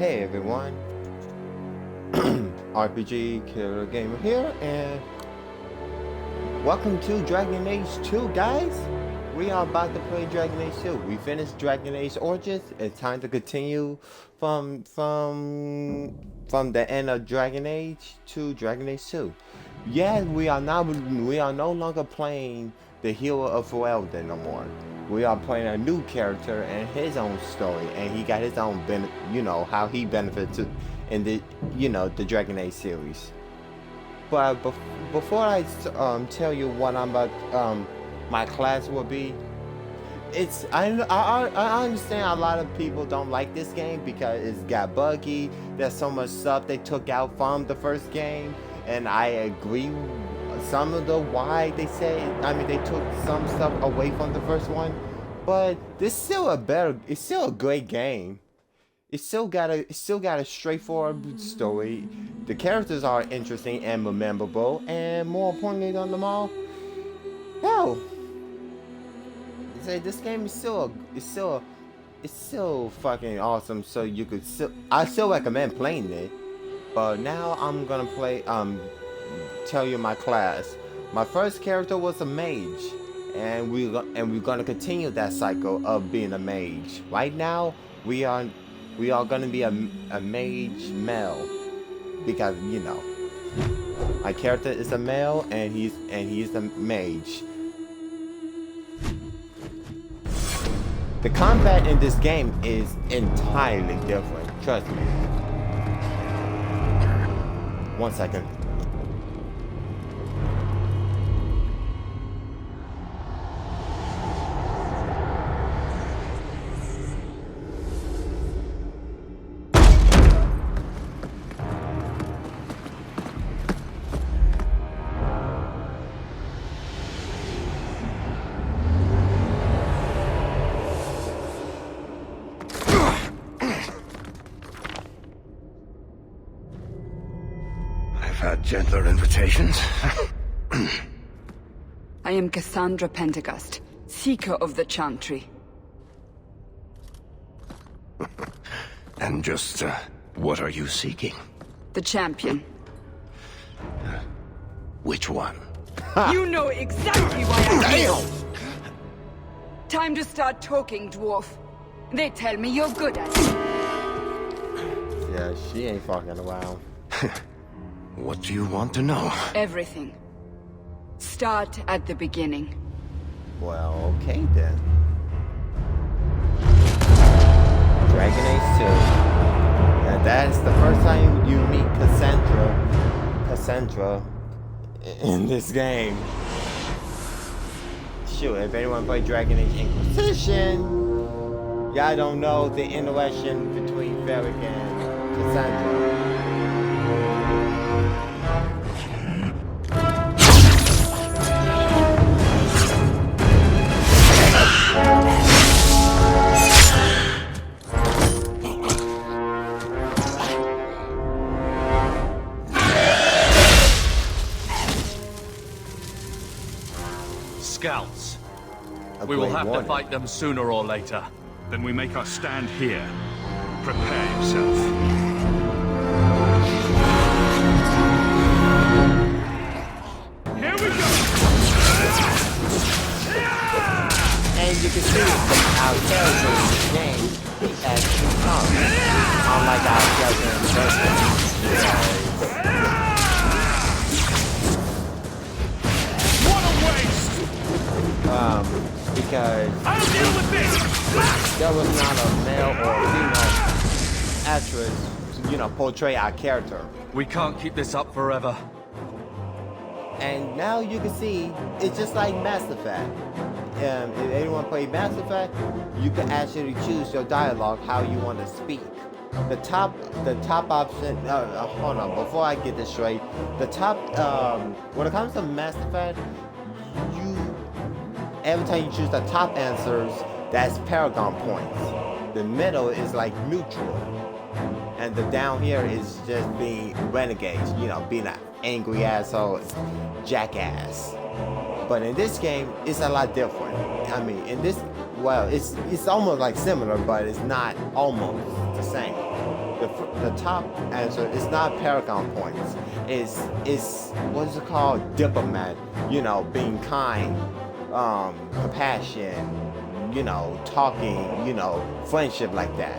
Hey everyone, RPG Killer Gamer here, and welcome to Dragon Age 2, guys. We are about to play Dragon Age 2. We finished Dragon Age Origins. It's time to continue from the end of Dragon Age to Dragon Age 2. Yeah, we are no longer playing the hero of Ferelden no more. We are playing a new character and his own story, and he got his own how he benefits in the the Dragon Age series. But before I tell you what I'm about, my class will be. I understand a lot of people don't like this game because it's got buggy. There's so much stuff they took out from the first game, and I agree. Some of the why they say, they took some stuff away from the first one, but it's still a great game. It's still got a straightforward story. The characters are interesting and memorable, and more importantly than them all, hell, this game is still fucking awesome. So I still recommend playing it. But now I'm gonna tell you my class. My first character was a mage, and we're gonna continue that cycle of being a mage. Right now, we are gonna be a mage male, because my character is a male and he's a mage. The combat in this game is entirely different. Trust me. 1 second. Had gentler invitations. I am Cassandra Pendergast, Seeker of the Chantry. And just, what are you seeking? The champion. Which one? You know exactly why I'm here! Time to start talking, dwarf. They tell me you're good at it. Yeah, she ain't fucking around. What do you want to know? Everything. Start at the beginning. Well, okay then. Dragon Age 2. And that is the first time you meet Cassandra in this game. Sure, if anyone played Dragon Age Inquisition, y'all don't know the interaction between Varric and Cassandra. Scouts. We will have to fight them sooner or later. Then we make our stand here. Prepare yourself. Here we go! And you can see our character in this game, he actually comes. Unlike our character in the first one. Because I'll deal with this! there was not a male or female actress, portray our character. We can't keep this up forever. And now you can see, it's just like Mass Effect. If anyone played Mass Effect, you can actually choose your dialogue, how you want to speak. The top option, hold on, before I get this straight, the top, when it comes to Mass Effect, every time you choose the top answers, that's Paragon points. The middle is like neutral. And the down here is just being renegades, being an angry asshole, jackass. But in this game, it's a lot different. In this, well, it's almost like similar, but it's not almost the same. The the top answer is not Paragon points. It's what is it called? Diplomat. You know, being kind, compassion, you know, talking, you know, friendship like that.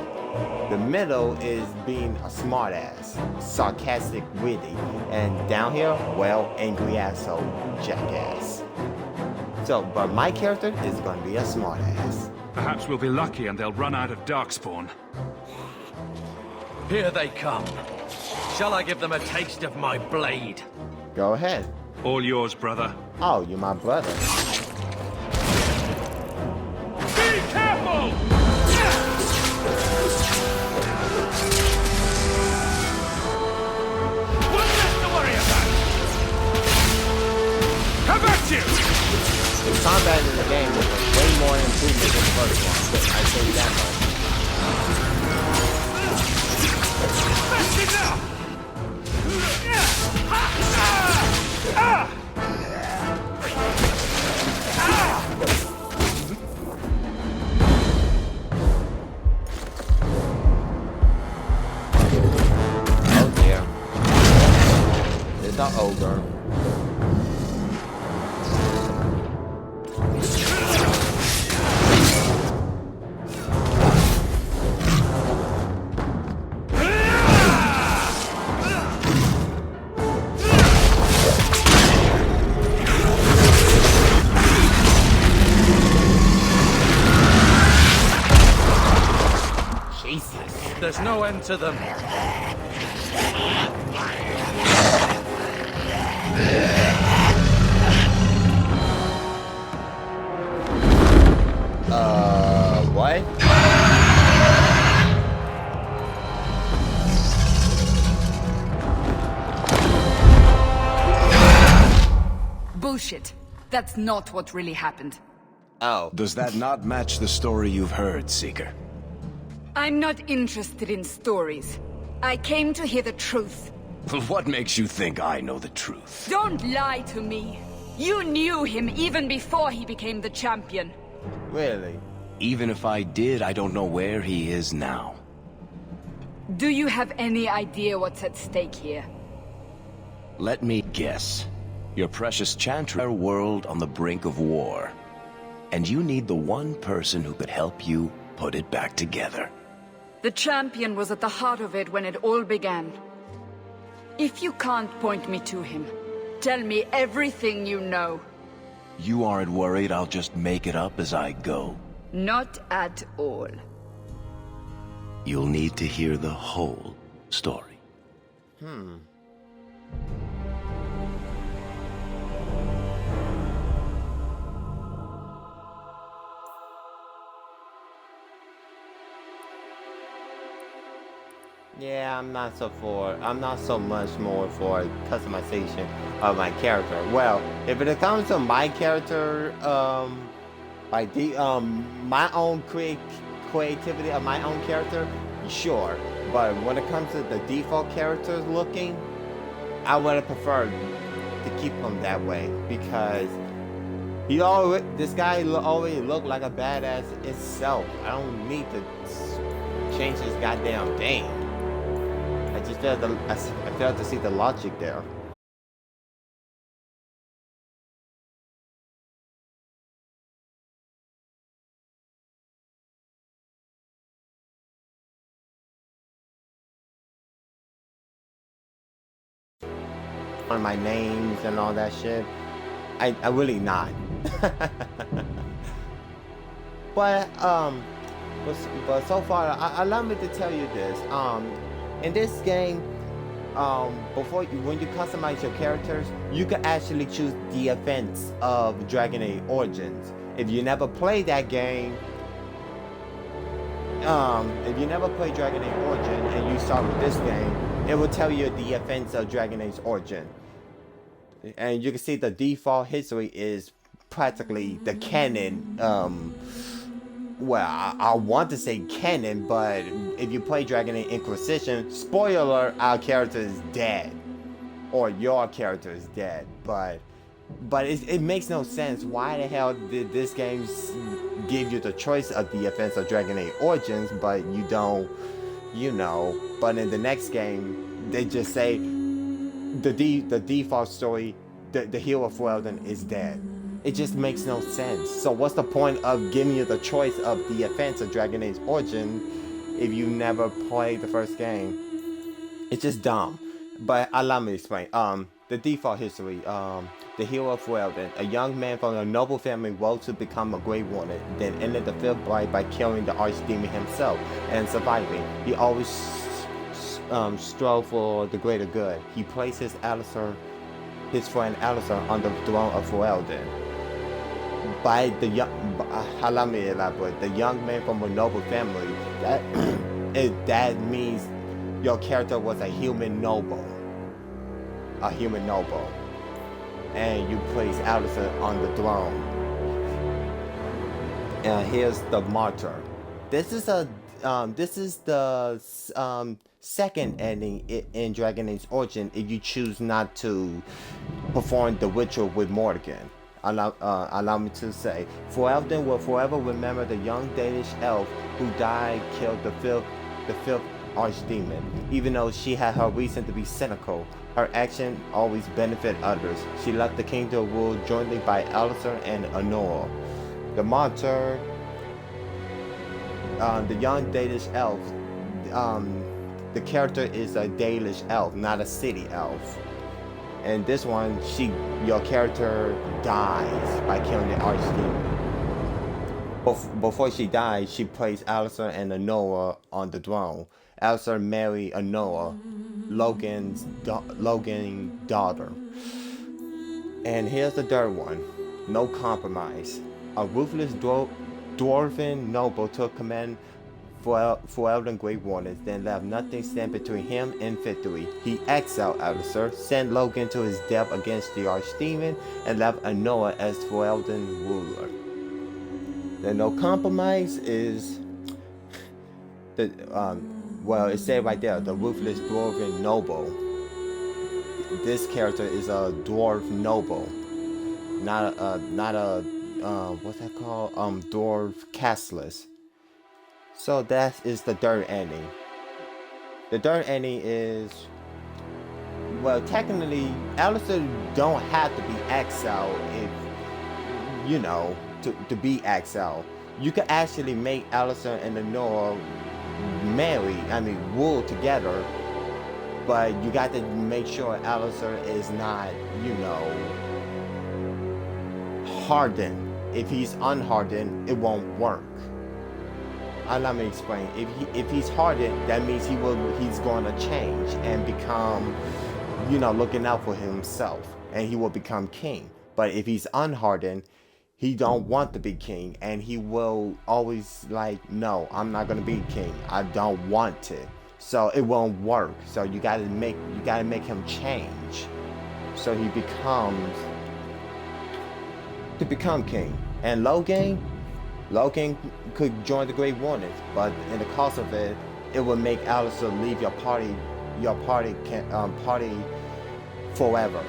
The middle is being a smartass, sarcastic, witty, and down here, well, angry asshole, jackass. So, but my character is gonna be a smartass. Perhaps we'll be lucky and they'll run out of Darkspawn. Here they come. Shall I give them a taste of my blade? Go ahead. All yours, brother. Oh, you're my brother. Be careful! What's this to worry about? How about you? The combat in the game was way more improvement than the first one. I say that much. That's enough! Oh dear. It's an ogre. There's no end to them. What? Bullshit. That's not what really happened. Oh. Does that not match the story you've heard, Seeker? I'm not interested in stories. I came to hear the truth. What makes you think I know the truth? Don't lie to me. You knew him even before he became the champion. Really? Even if I did, I don't know where he is now. Do you have any idea what's at stake here? Let me guess. Your precious Chantry world on the brink of war. And you need the one person who could help you put it back together. The champion was at the heart of it when it all began. If you can't point me to him, tell me everything you know. You aren't worried I'll just make it up as I go? Not at all. You'll need to hear the whole story. Yeah, I'm not so much more for customization of my character. Well, if it comes to my character, my own creativity of my own character, sure. But when it comes to the default characters looking, I would have preferred to keep him that way because this guy already looked like a badass itself. I don't need to change his goddamn thing. I just failed to see the logic there. On my names and all that shit, I really not. but so far, allow me to tell you this. In this game, when you customize your characters, you can actually choose the events of Dragon Age Origins. If you never played that game, if you never played Dragon Age Origin and you start with this game, it will tell you the events of Dragon Age Origin. And you can see the default history is practically the canon. Well, I want to say canon, but if you play Dragon Age Inquisition, spoiler alert, our character is dead. Or your character is dead. But it makes no sense. Why the hell did this game give you the choice of the events of Dragon Age Origins, but you don't you know. But in the next game, they just say the default story, the hero of Ferelden is dead. It just makes no sense. So what's the point of giving you the choice of the Advance of Dragon Age Origin if you never played the first game? It's just dumb. But allow me to explain. The default history. The hero of Ferelden, a young man from a noble family, rose to become a Grey Warden, then ended the fifth blight by killing the Archdemon himself and surviving. He always strove for the greater good. He placed his friend Alistair on the throne of Ferelden. By the allow me to elaborate. The young man from a noble family. That means your character was a human noble. And you place Alistair on the throne. And here's the Martyr. This is the second ending in Dragon Age Origin if you choose not to perform the ritual with Morrigan. Allow me to say, Ferelden will forever remember the young Danish elf who killed the fifth Archdemon. Even though she had her reason to be cynical, her action always benefit others. She left the kingdom ruled jointly by Alistair and Honora. The Martyr, the young Danish elf, the character is a Danish elf, not a city elf. And this one, your character dies by killing the Archdemon. Before she dies, she placed Alistair and Honora on the throne. Alistair married Honora, Logan's daughter. And here's the third one. No compromise. A ruthless dwarven noble took command for Ferelden Grey Wardens, then left nothing stand between him and victory. He exiled Alistair, sent Logan to his death against the Archdemon, and left Honora as Ferelden ruler. The no compromise is the well, it said right there, the ruthless dwarven noble. This character is a dwarf noble, not a what's that called? Dwarf castless. So that is the third ending. The third ending is, well, technically, Alistair don't have to be exiled if, you know, to be exiled. You could actually make Alistair and Honora rule together, but you got to make sure Alistair is not, you know, hardened. If he's unhardened, it won't work. Let me explain. If he's hardened, that means he's going to change and become, you know, looking out for himself, and he will become king. But if he's unhardened, he don't want to be king, and he will always like, no, I'm not gonna be king. I don't want to. So it won't work. So you gotta make him change, so he becomes to become king. And Logan could join the Grey Wardens, but in the cost of it, it would make Alistair leave your party forever.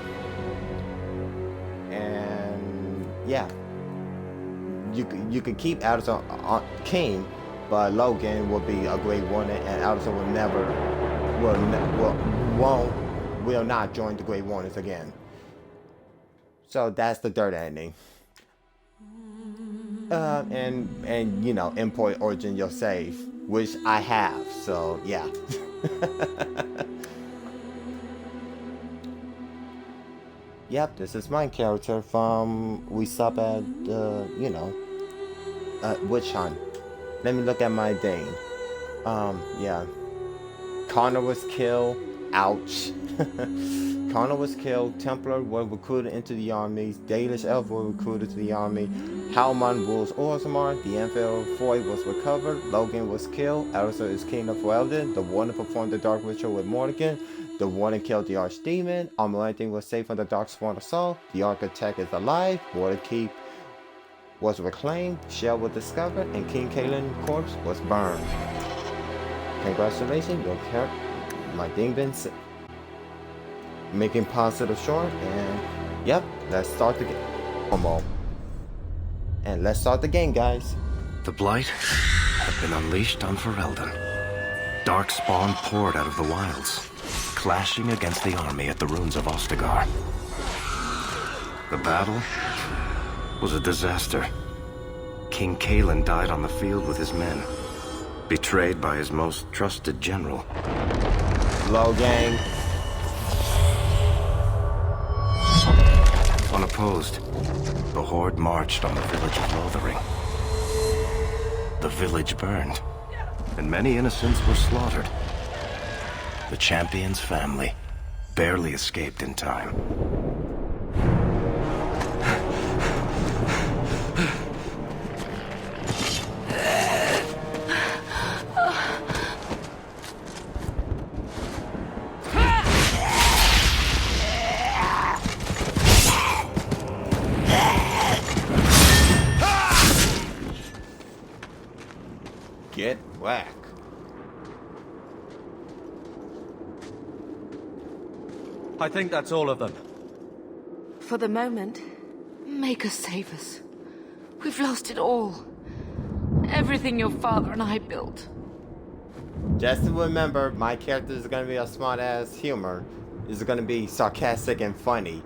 And yeah. You could keep Alistair king, but Logan will be a Grey Warden, and Alistair will not join the Grey Wardens again. So that's the third ending. And you know, import Origin your save, which I have. So yeah. Yep, this is my character from we stop at you know, Witch Hunt. Let me look at my thing. Yeah. Connor was killed. Ouch. Connor was killed. Templar were recruited into the armies. Dalish Elf were recruited to the army. Halman rules Orzammar. The Emperor Foy was recovered. Logan was killed. Alistair is king of Ferelden. The Warden performed the dark ritual with Morrigan. The Warden killed the Archdemon. Amaranthe was safe from the Darkspawn assault. The Architect is alive. Waterkeep was reclaimed. Shell was discovered, and King Caelin's corpse was burned. Congratulations, your character, my thing been making positive short, and yep, let's start the game. And let's start the game, guys. The Blight have been unleashed on Ferelden. Darkspawn poured out of the wilds, clashing against the army at the ruins of Ostagar. The battle was a disaster. King Kalen died on the field with his men, betrayed by his most trusted general. Low gang. Unopposed, the Horde marched on the village of Lothering. The village burned, and many innocents were slaughtered. The champion's family barely escaped in time. Get whack. I think that's all of them. For the moment, make us save us. We've lost it all. Everything your father and I built. Just to remember, my character is gonna be a smart-ass humor. Is gonna be sarcastic and funny.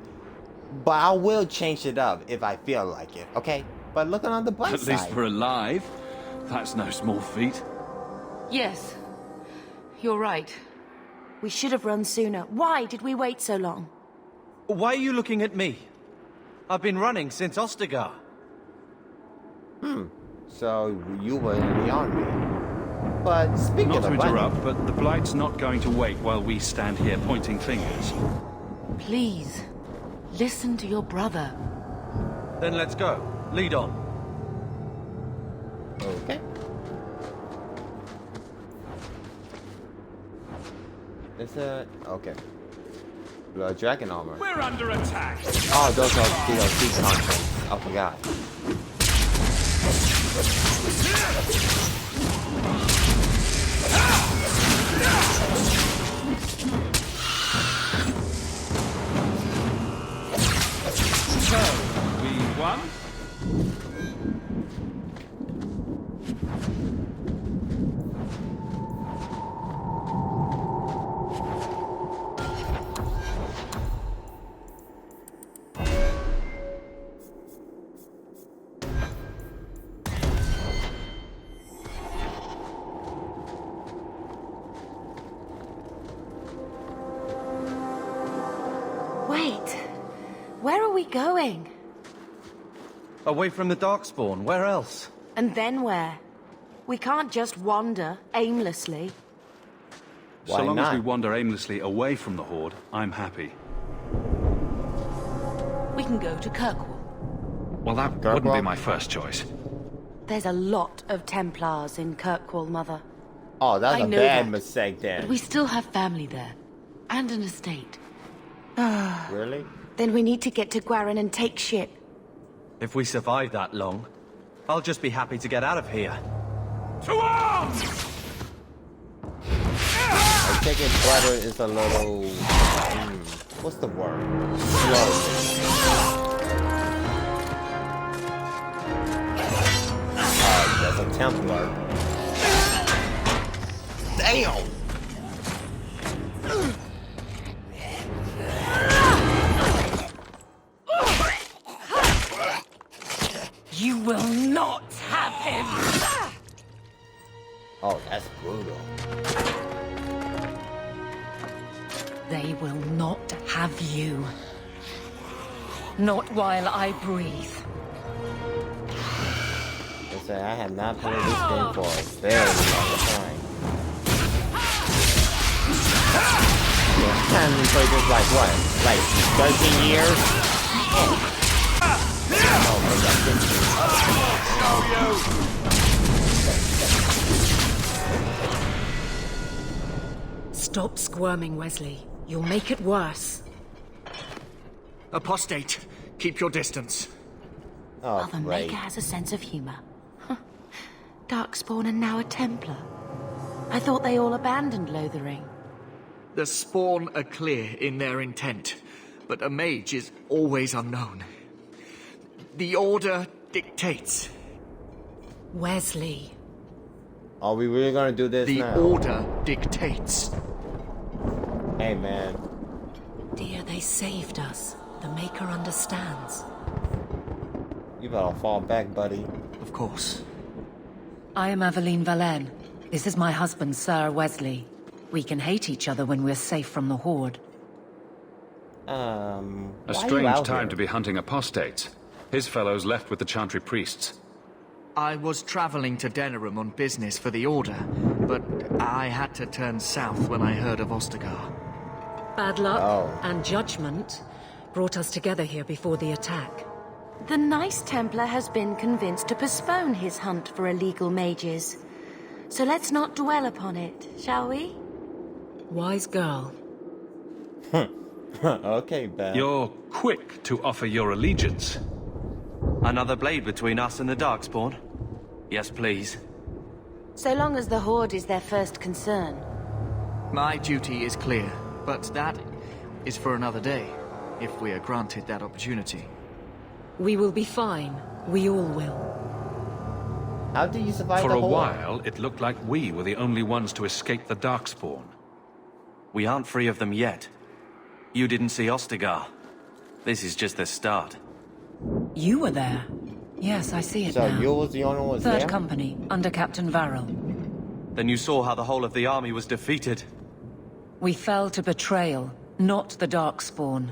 But I will change it up if I feel like it, okay? But looking on the bright At side. least we're alive. That's no small feat. Yes, you're right. We should have run sooner. Why did we wait so long? Why are you looking at me? I've been running since Ostagar. So you were in the army. But speaking Not of to running, interrupt, but the Blight's not going to wait while we stand here pointing fingers. Please, listen to your brother. Then let's go. Lead on. okay. It's okay. Blood dragon armor. We're under attack! Oh, those are DLC contents. I forgot. So, we won? Wait, where are we going? Away from the Darkspawn. Where else? And then where? We can't just wander aimlessly. Why So long not? as we wander aimlessly away from the Horde, I'm happy. We can go to Kirkwall. Well, that Kirkwall? wouldn't be my first choice. There's a lot of Templars in Kirkwall, Mother. Oh, that's I a know bad that. mistake But then. we still have family there. And an estate. Really? Then we need to get to Gwarin and take ship. If we survive that long, I'll just be happy to get out of here. To arms! I think it butter is a little. What's the word? Slow. That's a Templar. Damn! You will not have him! Oh, that's brutal. They will not have you. Not while I breathe. They say I have not played this game for a very long time. Yeah, I haven't played this like what? Like 13 years? Oh my God. Stop squirming, Wesley. You'll make it worse. Apostate, keep your distance. Oh, Mother great. Maker has a sense of humor. Huh. Darkspawn and now a Templar. I thought they all abandoned Lothering. The Spawn are clear in their intent, but a mage is always unknown. The Order dictates. Wesley. Are we really gonna do this The now? Order dictates. Hey, man. Dear, they saved us. The Maker understands. You better fall back, buddy. Of course. I am Aveline Valenne. This is my husband, Sir Wesley. We can hate each other when we're safe from the Horde. A why you strange out time here? to be hunting apostates. His fellows left with the Chantry priests. I was traveling to Denerim on business for the Order, but I had to turn south when I heard of Ostagar. Bad luck Oh. and judgment brought us together here before the attack. The Nice Templar has been convinced to postpone his hunt for illegal mages. So let's not dwell upon it, shall we? Wise girl. Okay, Beth. You're quick to offer your allegiance. Another blade between us and the Darkspawn? Yes, please. So long as the Horde is their first concern. My duty is clear, but that is for another day, if we are granted that opportunity. We will be fine. We all will. How do you survive For the a Horde? while, it looked like we were the only ones to escape the Darkspawn. We aren't free of them yet. You didn't see Ostagar. This is just the start. You were there. Yes, I see it So now. you was the only one Third there? Company, under Captain Varrel. Then you saw how the whole of the army was defeated. We fell to betrayal, not the Darkspawn.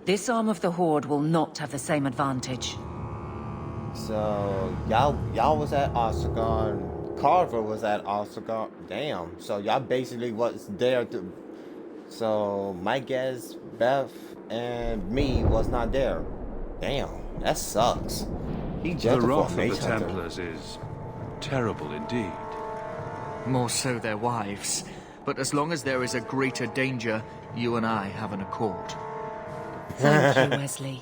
This arm of the Horde will not have the same advantage. So y'all was at Ostagar. Carver was at Ostagar. Damn. So y'all basically was there to. So my guess, Beth and me was not there. Damn, that sucks. He just The a wrath of the mage hunter. Templars is terrible indeed. More so their wives. But as long as there is a greater danger, you and I have an accord. Thank you, Wesley.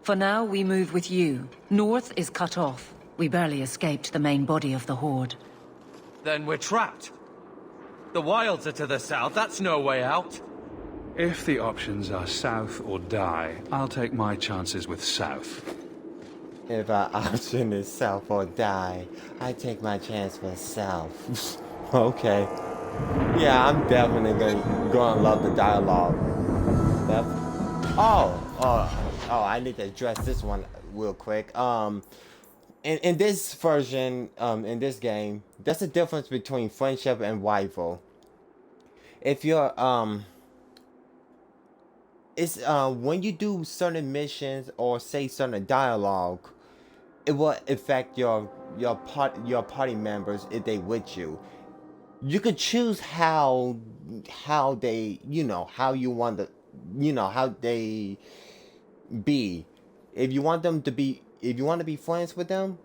For now, we move with you. North is cut off. We barely escaped the main body of the Horde. Then we're trapped. The wilds are to the south. That's no way out. If the options are south or die, I'll take my chances with south. If our option is south or die, I take my chance for south. Okay. Yeah, I'm definitely gonna love the dialogue. Beth? Oh, I need to address this one real quick. In this version, in this game, there's a difference between friendship and rival. If you're, it's, when you do certain missions or say certain dialogue, it will affect your party members if they with you. You could choose how they, how you want to, how they be. If you want to be friends with them,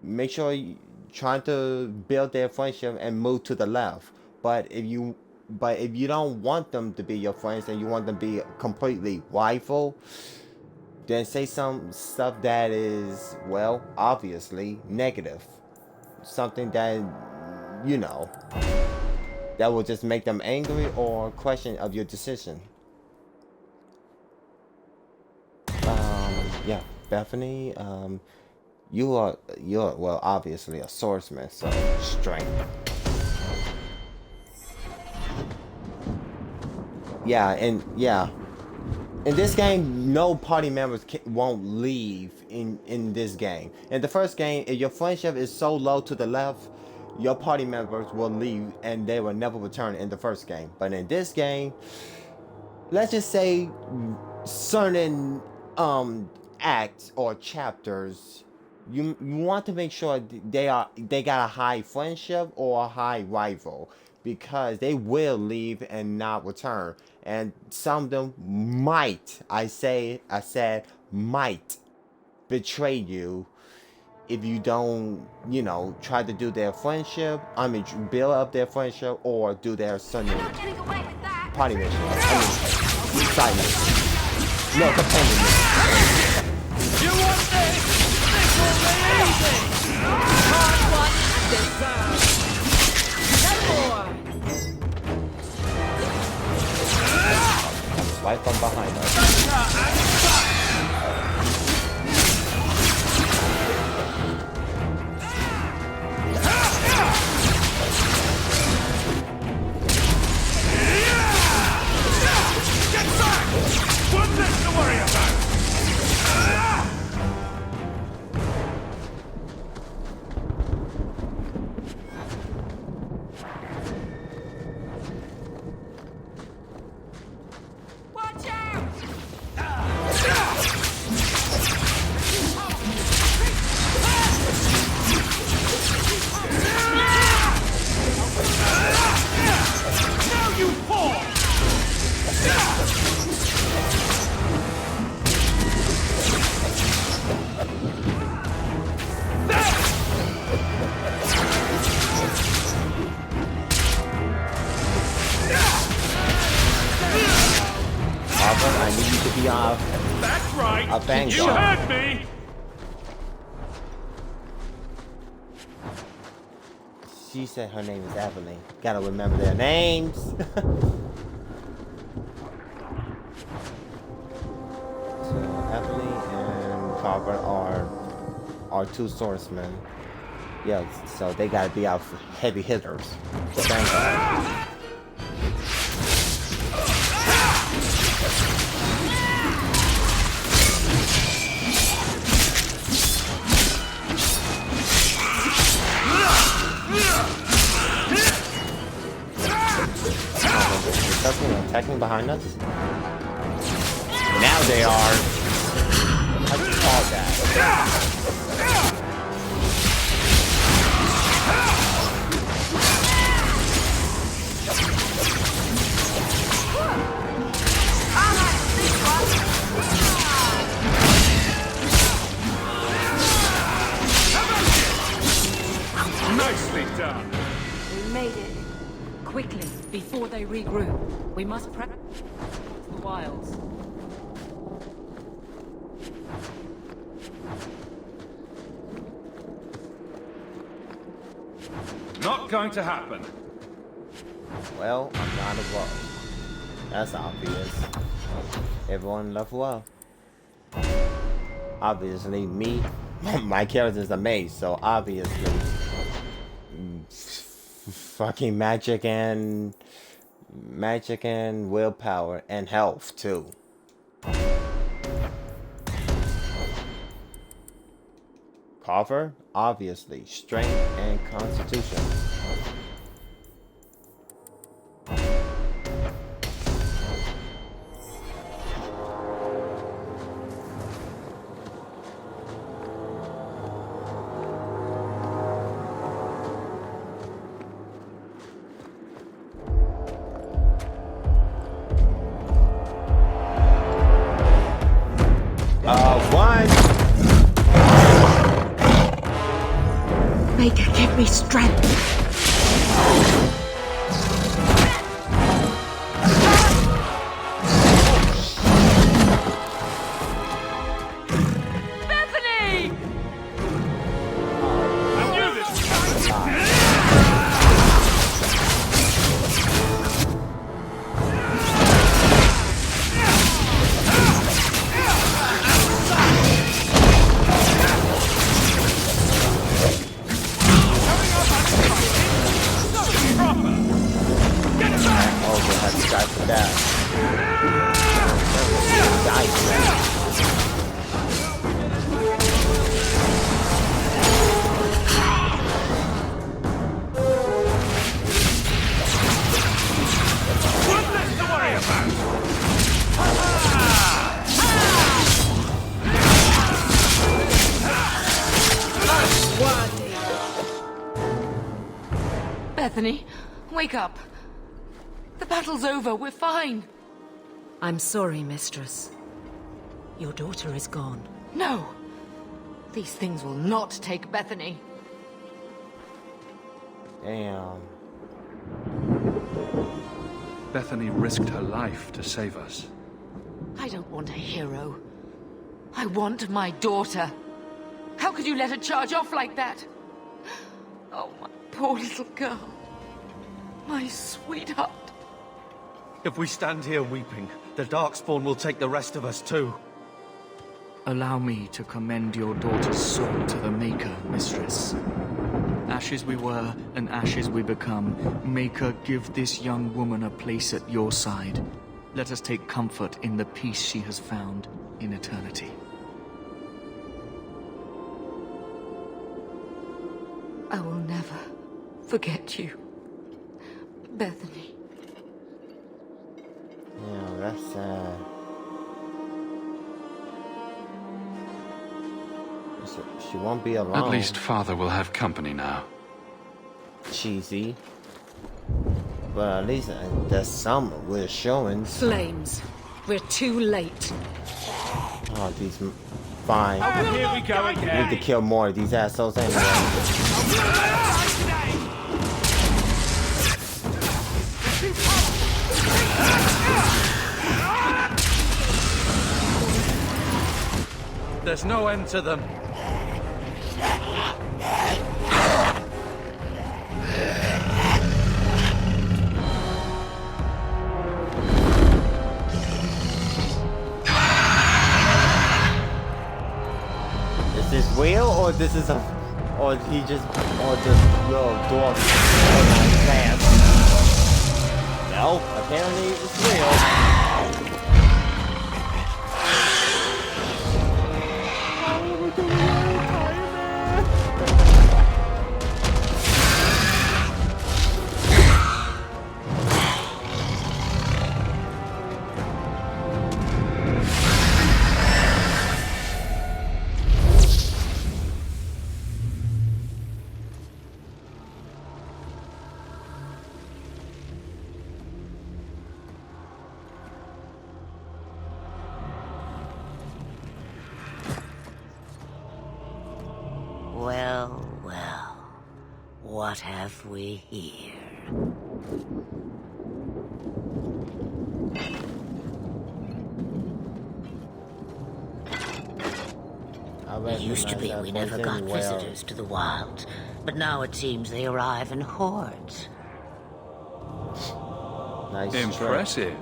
make sure you try to build their friendship and move to the left. But if you don't want them to be your friends and you want them to be completely rival, then say some stuff that is, well, obviously negative. Something that, that will just make them angry or question of your decision. Yeah, Bethany, you're well, obviously a swordsman, so strength. In this game, no party members won't leave in this game. In the first game, if your friendship is so low to the left, your party members will leave and they will never return in the first game. But in this game, let's just say certain acts or chapters, you want to make sure they got a high friendship or a high rival, because they will leave and not return. And some of them might, I said might betray you if you don't, try to do their friendship, build up their friendship or do their certain party mission. Side mission. No, companion mission. You want this? This will be easy! Hard one deserved. No more! Right from behind us. I need you to be off. That's right. A vanguard. You heard me. She said her name is Evelyn. Gotta remember their names. So Evelyn and Carver are two swordsmen. Yeah, so they gotta be our heavy hitters. The vanguard. Attacking behind us. Now they are. How do you call that? Nicely done. We made it. Quickly, before they regroup. We must prep the wilds. Not going to happen. Well, I'm not involved. That's obvious. Everyone level up. Obviously, me, my character is a mage, so obviously, fucking magic and willpower and health too. Carver, obviously, strength and constitution. Maker, give me strength. Bethany! I knew this was Bethany, wake up. The battle's over. We're fine. I'm sorry, mistress. Your daughter is gone. No. These things will not take Bethany. Damn. Bethany risked her life to save us. I don't want a hero. I want my daughter. How could you let her charge off like that? Oh, my poor little girl. My sweetheart. If we stand here weeping, the Darkspawn will take the rest of us too. Allow me to commend your daughter's soul to the Maker, mistress. Ashes we were, and ashes we become. Maker, give this young woman a place at your side. Let us take comfort in the peace she has found in eternity. I will never forget you, Bethany. Yeah, that's sad. She won't be alone. At least Father will have company now. Cheesy. But at least there's some we're showing. Flames. We're too late. Oh, these... Fine. And here we go We again. need to kill more of these assholes anyway. There's no end to them. Is this real, or this is a, or he just, or this little dwarf fast? No, apparently it's real. Well, well, what have we here? It used to be we never got visitors to the wilds, but now it seems they arrive in hordes. Nice. Impressive.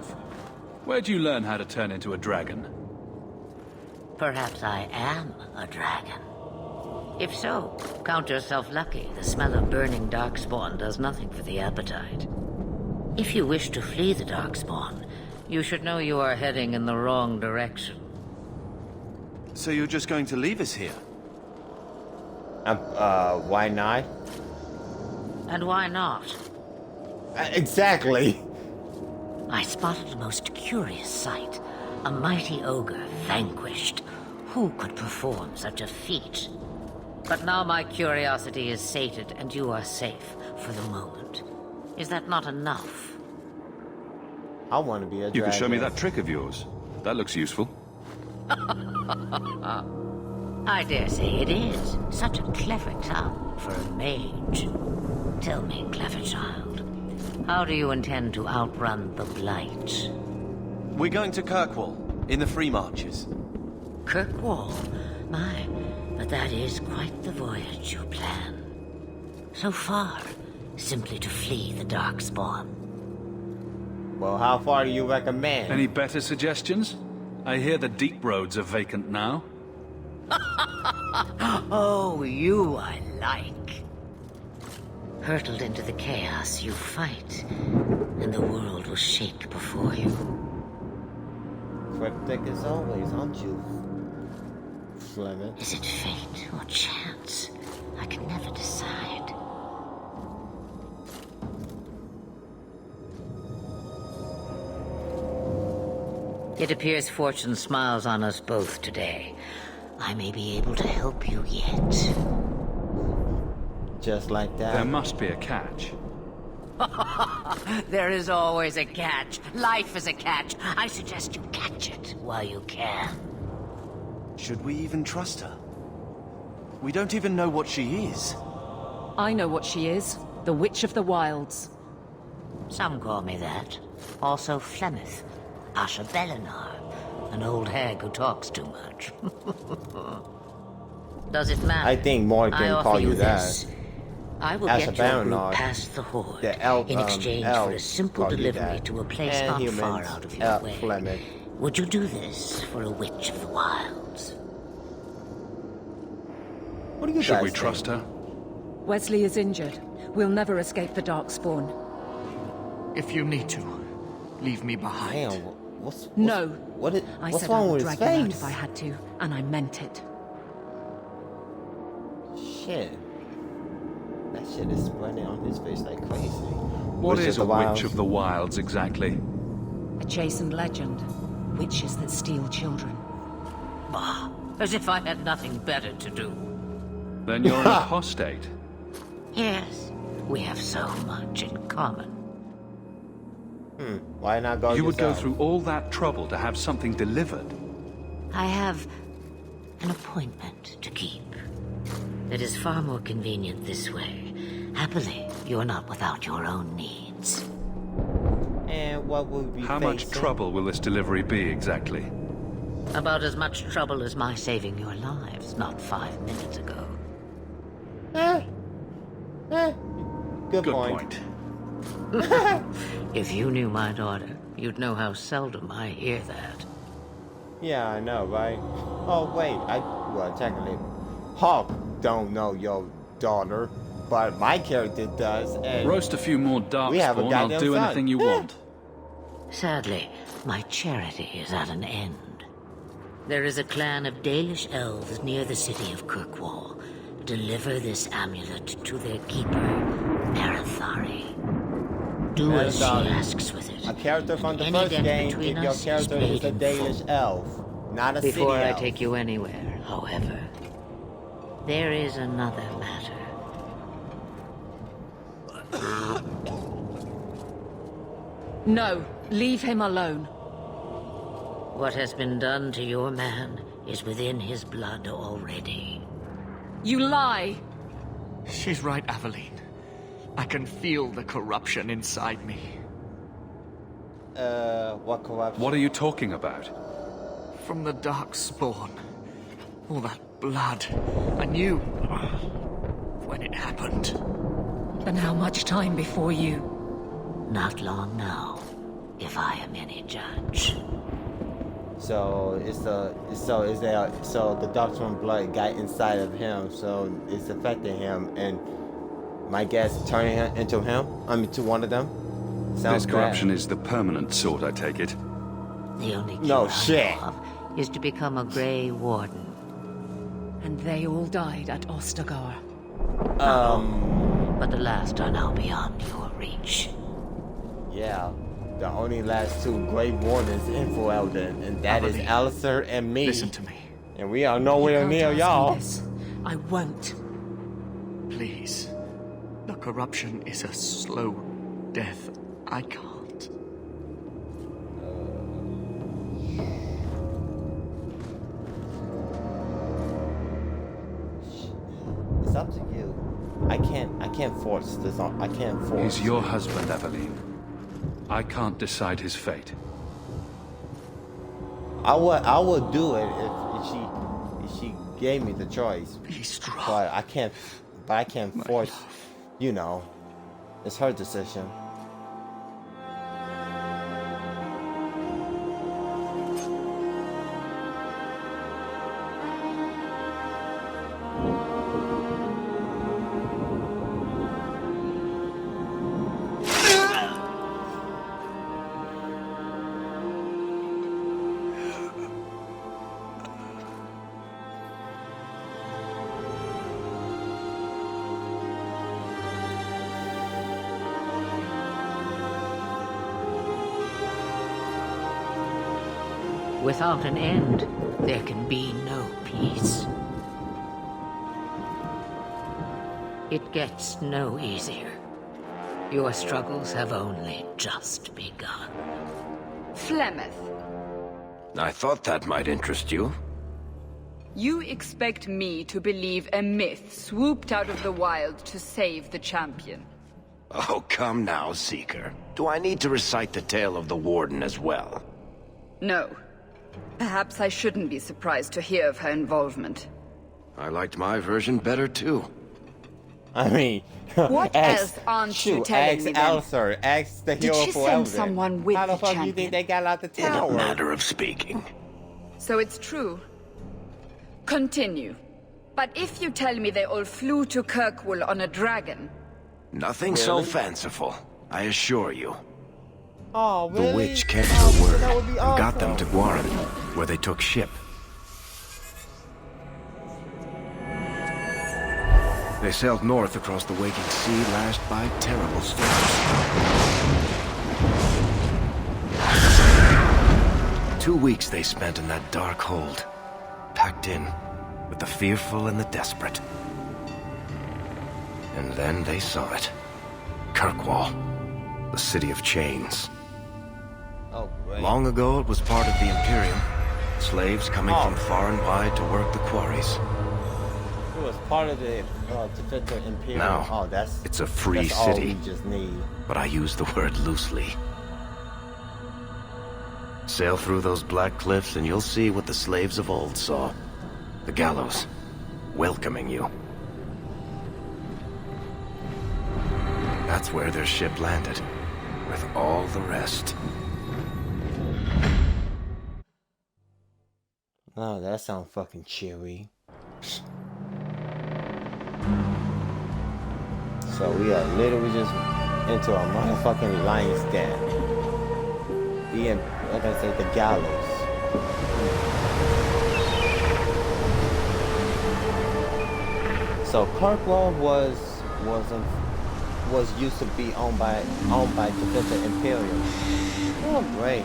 Where'd you learn how to turn into a dragon? Perhaps I am a dragon. If so, count yourself lucky. The smell of burning darkspawn does nothing for the appetite. If you wish to flee the darkspawn, you should know you are heading in the wrong direction. So you're just going to leave us here? Why not? And why not? Exactly. I spotted a most curious sight. A mighty ogre vanquished. Who could perform such a feat? But now my curiosity is sated and you are safe for the moment. Is that not enough? I want to be a dragon. You can show me that trick of yours. That looks useful. I dare say it is. Such a clever tongue for a mage. Tell me, clever child, how do you intend to outrun the Blight? We're going to Kirkwall, in the Free Marches. Kirkwall? My, but that is quite the voyage you plan. So far, simply to flee the Darkspawn. Well, how far do you recommend? Any better suggestions? I hear the deep roads are vacant now. Oh, you I like. Hurtled into the chaos, you fight, and the world will shake before you. Cryptic as always, aren't you? Fleming. Is it fate or chance? I can never decide. It appears fortune smiles on us both today. I may be able to help you yet. Just like that. There must be a catch. There is always a catch. Life is a catch. I suggest you catch it while you can. Should we even trust her? We don't even know what she is. I know what she is. The Witch of the Wilds. Some call me that. Also Flemeth. Asha Belinar. An old hag who talks too much. Does it matter? I think more can call you that. I will get your group past the Horde in exchange for a simple delivery to a place not far out of your way. Flemeth. Would you do this for a Witch of the Wilds? What do you Should guys we think? trust her? Wesley is injured. We'll never escape the Darkspawn. If you need to, leave me behind. Damn, what's No. What's I said I wrong would with his drag him out face? if I had to, and I meant it. Shit. That shit is spreading on his face like crazy. What is a Witch of the Wilds exactly? A chastened legend. Witches that steal children. Bah, as if I had nothing better to do. Then you're an apostate. Yes, we have so much in common. Why not go You would go yourself? through all that trouble to have something delivered. I have an appointment to keep. It is far more convenient this way. Happily, you're not without your own needs. And what will we How much facing? trouble will this delivery be exactly? About as much trouble as my saving your lives not 5 minutes ago. Good point. If you knew my daughter, you'd know how seldom I hear that. Yeah, I know, right? Oh, wait, well, technically, Hawk don't know your daughter, but my character does, and... Roast a few more Darkspawn, I'll do anything you want. Sadly, my charity is at an end. There is a clan of Dalish elves near the city of Kirkwall. Deliver this amulet to their keeper, Arathari. Do as she asks with it. A character from the first game, if your character is a Dalish elf, not a city elf. Before I take you anywhere, however, there is another matter. No, leave him alone. What has been done to your man is within his blood already. You lie! She's right, Aveline. I can feel the corruption inside me. What corruption? What are you talking about? From the Darkspawn. All that blood. I knew when it happened. And how much time before you? Not long now, if I am any judge. So the Darkspawn blood got inside of him, so it's affecting him, and my guess turning him into him. I mean, to one of them. Sounds This corruption bad. is the permanent sort, I take it. The only cure No I shit. know of is to become a Grey Warden. And they all died at Ostagar. But the last are now beyond your reach. Yeah. The only last two Great Wardens in Ferelden, and that is Alistair and me. Listen to me. And we are nowhere near y'all. I won't. Please. The corruption is a slow death. I can't. It's up to you. I can't force this on. I can't force. He's your husband, Aveline. I can't decide his fate. I would do it if she gave me the choice. Be strong. But I can't force. You know, it's her decision. Without an end, there can be no peace. It gets no easier. Your struggles have only just begun. Flemeth, I thought that might interest you. you expect me to believe a myth swooped out of the wild to save the champion? Oh, come now, Seeker. Do I need to recite the tale of the Warden as well? No. Perhaps I shouldn't be surprised to hear of her involvement. I liked my version better, too. I mean, What else aren't you telling ask me then? Alistair, ask the Did hero she for send Elden. someone with How the the fuck you champion? think they got out the In a tower? matter of speaking. So it's true. Continue. But if you tell me they all flew to Kirkwall on a dragon... Nothing so Really? fanciful, I assure you. Oh, really? The witch kept Oh, her word that would be and got them awesome. to Guaran, where they took ship. They sailed north across the waking sea, lashed by terrible storms. 2 weeks they spent in that dark hold, packed in with the fearful and the desperate. And then they saw it. Kirkwall, the city of chains. Oh, great. Long ago, it was part of the Imperium. Slaves coming from far and wide to work the quarries. It was part of the Defender Imperium. Now, oh, that's it's a free that's city. all we just need. But I use the word loosely. Sail through those black cliffs and you'll see what the slaves of old saw. The gallows, welcoming you. That's where their ship landed, with all the rest. Oh, that sounds fucking cheery. So we are literally just into a motherfucking lion's den. Like I said, the gallows. So Kirkwall was used to be owned by Professor Imperium. Oh great.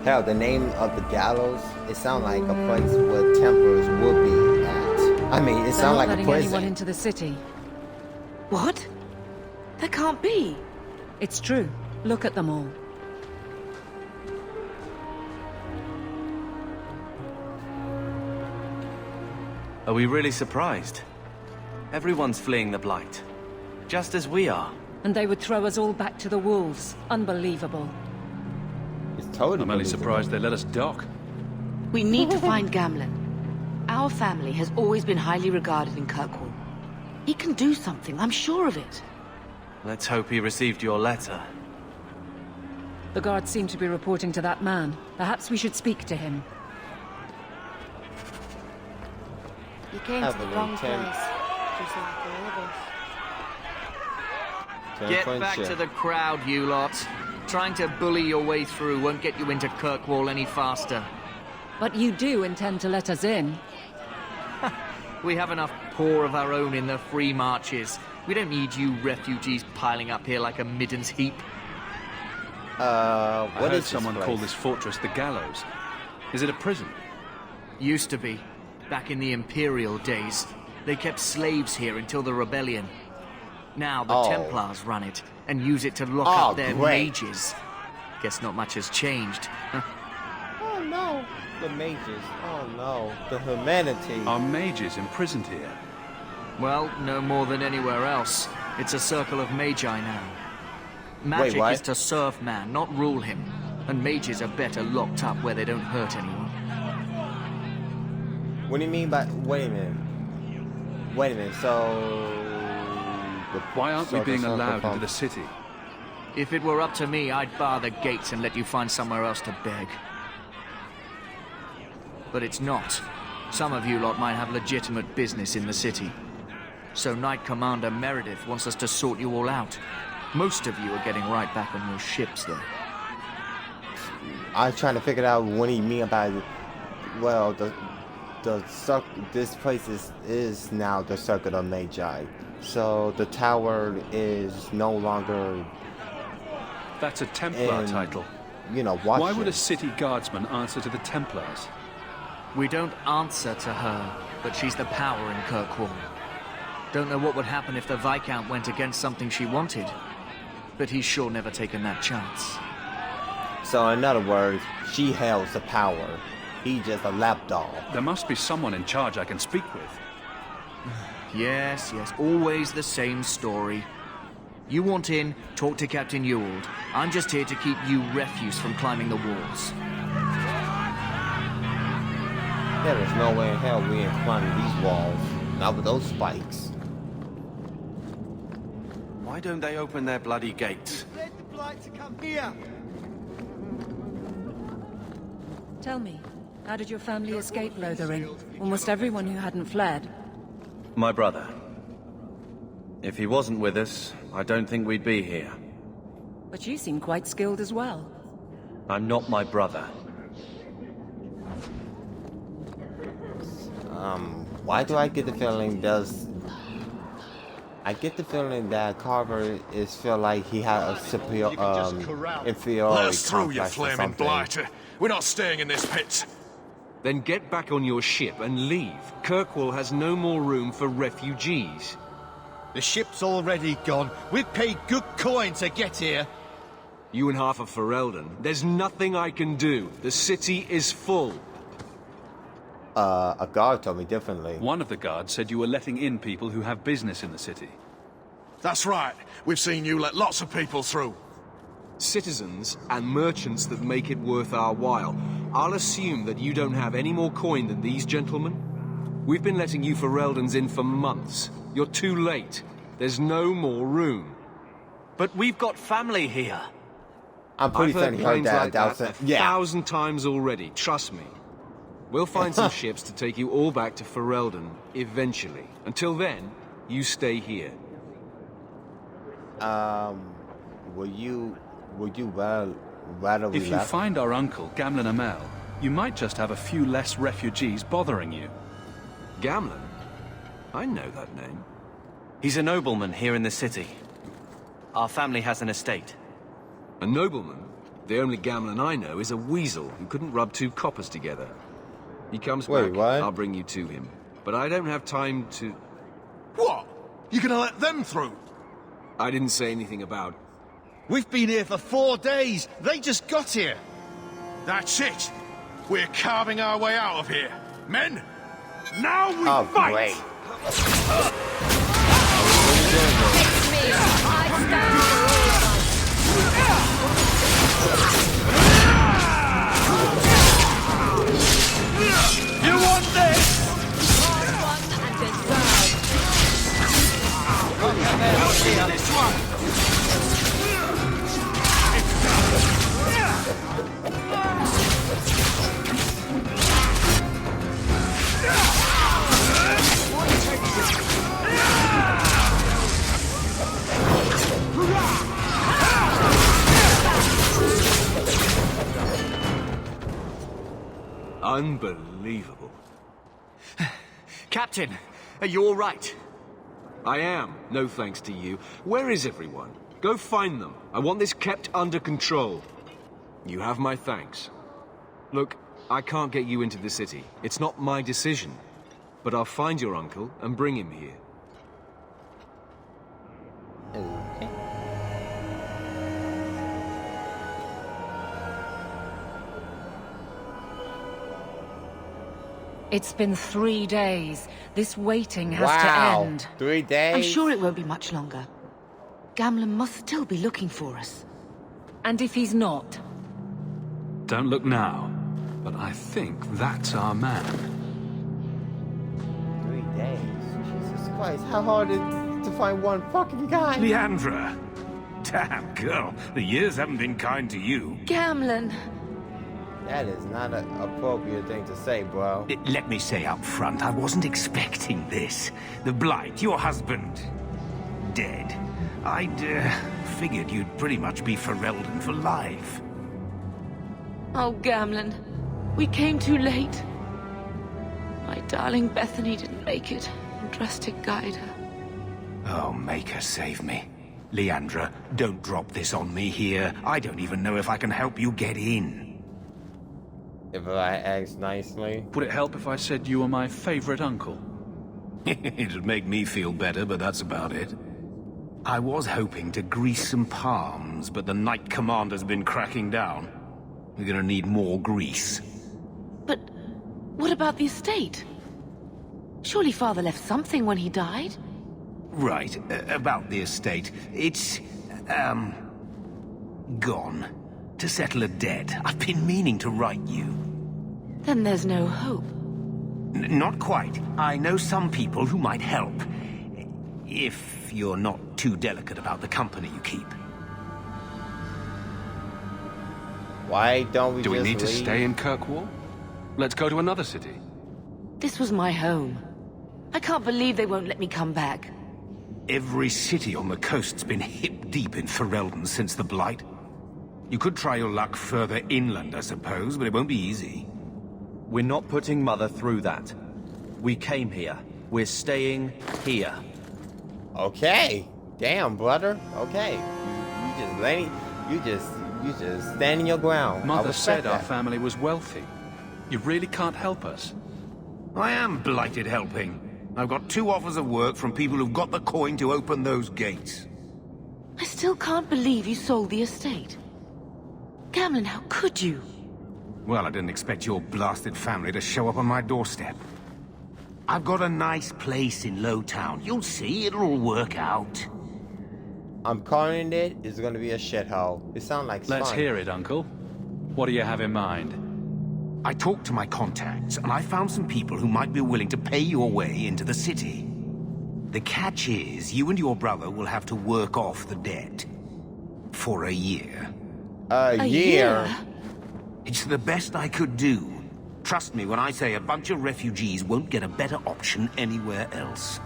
Hell, the name of the gallows, it sounds like a place where Templars would be at. I mean, it sounds like a prison. Anyone into the city. What? That can't be. It's true. Look at them all. Are we really surprised? Everyone's fleeing the Blight. Just as we are. And they would throw us all back to the wolves. Unbelievable. I'm only surprised they let us dock. We need to find Gamlen. Our family has always been highly regarded in Kirkwall. He can do something, I'm sure of it. Let's hope he received your letter. The guards seem to be reporting to that man. Perhaps we should speak to him. You came to the wrong place, just like all of us. Get back to the crowd, you lot. Trying to bully your way through won't get you into Kirkwall any faster. But you do intend to let us in. We have enough poor of our own in the free marches. We don't need you refugees piling up here like a middens heap. I heard someone call this fortress the Gallows. Is it a prison? Used to be. Back in the Imperial days. They kept slaves here until the rebellion. Now the Templars run it and use it to lock up their mages. Guess not much has changed. Oh no, the mages. Oh no, the humanity. Are mages imprisoned here? Well, no more than anywhere else. It's a circle of magi now. Magic is to serve man, not rule him. And mages are better locked up where they don't hurt anyone. What do you mean by... Wait a minute, so... Why aren't we being allowed into the city? If it were up to me, I'd bar the gates and let you find somewhere else to beg. But it's not. Some of you lot might have legitimate business in the city. So Knight Commander Meredith wants us to sort you all out. Most of you are getting right back on your ships, though. I was trying to figure out what he mean by... Well, this place is now the Circuit of Magi. So the tower is no longer... That's a Templar title. You know, why would a city guardsman answer to the Templars? We don't answer to her, but she's the power in Kirkwall. Don't know what would happen if the Viscount went against something she wanted. But he's sure never taken that chance. So in other words, she holds the power. He's just a lapdog. There must be someone in charge I can speak with. Yes, always the same story. You want in, talk to Captain Ewald. I'm just here to keep you refuse from climbing the walls. There is no way in hell we ain't climbing these walls. Not with those spikes. Why don't they open their bloody gates? Let the Blight to come here! Tell me, how did your family escape Lothering? Almost everyone who hadn't fled. My brother. If he wasn't with us, I don't think we'd be here. But you seem quite skilled as well. I'm not my brother. Why do I get the feeling I get the feeling that Carver feel like he had a inferiority Let us through, you complex or flaming something. blighter. We're not staying in this pit. Then get back on your ship and leave. Kirkwall has no more room for refugees. The ship's already gone. We've paid good coin to get here. You and half of Ferelden. There's nothing I can do. The city is full. A guard told me differently. One of the guards said you were letting in people who have business in the city. That's right. We've seen you let lots of people through. Citizens and merchants that make it worth our while. I'll assume that you don't have any more coin than these gentlemen. We've been letting you Fereldans in for months. You're too late. There's no more room. But we've got family here. I'm pretty I've heard certain you heard planes that. like that 1,000 times already, trust me. We'll find some ships to take you all back to Ferelden, eventually. Until then, you stay here. Would you rather we If you left? find our uncle, Gamlen Amel, you might just have a few less refugees bothering you. Gamlen? I know that name. He's a nobleman here in the city. Our family has an estate. A nobleman? The only Gamlen I know is a weasel who couldn't rub two coppers together. He comes back, what? I'll bring you to him. But I don't have time to... What? You gonna let them through? I didn't say anything about... We've been here for 4 days. They just got here. That's it. We're carving our way out of here. Men, now we Oh, fight! great. You want this? This one. Unbelievable. Captain, are you all right? I am, no thanks to you. Where is everyone? Go find them. I want this kept under control. You have my thanks. Look, I can't get you into the city. It's not my decision. But I'll find your uncle and bring him here. Okay. It's been 3 days. This waiting has Wow. to end. 3 days? I'm sure it won't be much longer. Gamlen must still be looking for us. And if he's not? Don't look now, but I think that's our man. 3 days? Jesus Christ, how hard is it to find one fucking guy? Leandra! Damn, girl, the years haven't been kind to you. Gamlen! That is not an appropriate thing to say, bro. Let me say up front, I wasn't expecting this. The Blight, your husband, dead. I'd figured you'd pretty much be Ferelden for life. Oh, Gamlen. We came too late. My darling Bethany didn't make it. And Drastic guide her. Oh, make her save me. Leandra, don't drop this on me here. I don't even know if I can help you get in. If I ask nicely. Would it help if I said you were my favorite uncle? It'd make me feel better, but that's about it. I was hoping to grease some palms, but the Knight Commander's been cracking down. We're gonna need more grease. But what about the estate? Surely Father left something when he died? Right, about the estate. It's, gone. To settle a debt. I've been meaning to write you. Then there's no hope. Not quite. I know some people who might help. If you're not too delicate about the company you keep. Why don't we Do we just need to leave? stay in Kirkwall? Let's go to another city. This was my home. I can't believe they won't let me come back. Every city on the coast's been hip-deep in Ferelden since the Blight. You could try your luck further inland, I suppose, but it won't be easy. We're not putting Mother through that. We came here. We're staying here. Okay. Damn, brother. Okay. You just standing your ground. I Mother respect said our that. family was wealthy. You really can't help us. I am blighted helping. I've got 2 offers of work from people who've got the coin to open those gates. I still can't believe you sold the estate. Gamlen, how could you? Well, I didn't expect your blasted family to show up on my doorstep. I've got a nice place in Lowtown. You'll see, it'll all work out. I'm calling it. It's gonna be a shithole. It sounds like Let's fun. hear it, Uncle. What do you have in mind? I talked to my contacts, and I found some people who might be willing to pay your way into the city. The catch is, you and your brother will have to work off the debt. For a year. A year? It's the best I could do. Trust me when I say a bunch of refugees won't get a better option anywhere else.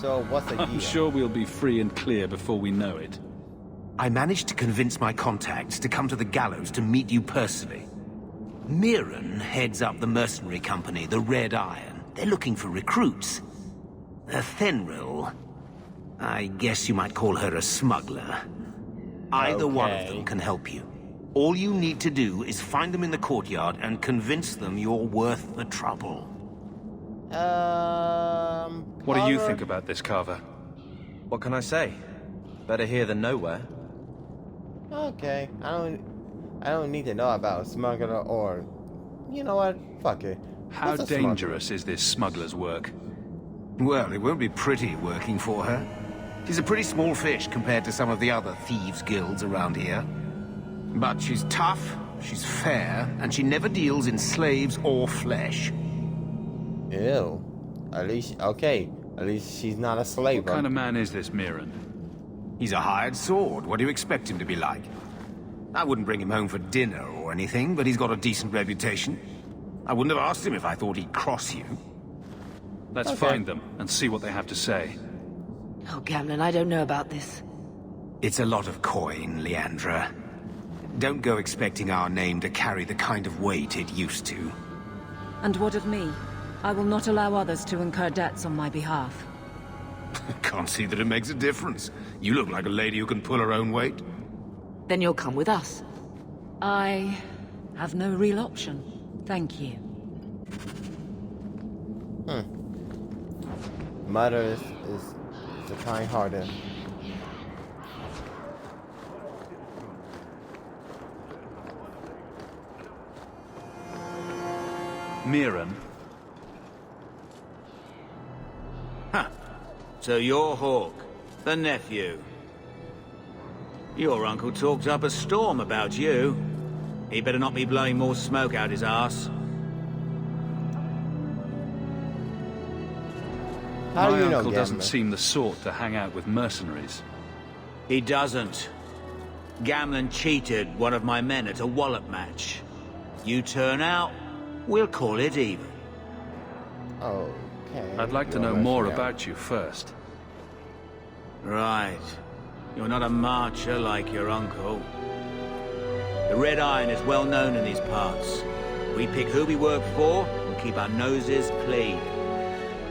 So what's a year? I'm sure we'll be free and clear before we know it. I managed to convince my contacts to come to the gallows to meet you personally. Mirren heads up the mercenary company, the Red Iron. They're looking for recruits. Fenrir, I guess you might call her a smuggler. Either one of them can help you. All you need to do is find them in the courtyard and convince them you're worth the trouble. What do you think about this, Carver? What can I say? Better here than nowhere. Okay, I don't need to know about a smuggler or, you know what? Fuck it. How What's a dangerous is this smuggler's work? Well, it won't be pretty working for her. She's a pretty small fish compared to some of the other thieves' guilds around here. But she's tough, she's fair, and she never deals in slaves or flesh. Ew. At least, okay. At least she's not a slave. What kind of man is this Mirren? He's a hired sword. What do you expect him to be like? I wouldn't bring him home for dinner or anything, but he's got a decent reputation. I wouldn't have asked him if I thought he'd cross you. Let's find them and see what they have to say. Oh, Gamlen, I don't know about this. It's a lot of coin, Leandra. Don't go expecting our name to carry the kind of weight it used to. And what of me? I will not allow others to incur debts on my behalf. Can't see that it makes a difference. You look like a lady who can pull her own weight. Then you'll come with us. I have no real option. Thank you. Mother is a kind-hearted. Mirren? Huh. So you're Hawke, the nephew. Your uncle talked up a storm about you. He better not be blowing more smoke out his arse. How do My you know, uncle doesn't Gamlen? seem the sort to hang out with mercenaries. He doesn't. Gamlen cheated one of my men at a wallop match. You turn out, we'll call it even. Okay. I'd like to know more about you first. Right. You're not a marcher like your uncle. The Red Iron is well known in these parts. We pick who we work for and keep our noses clean.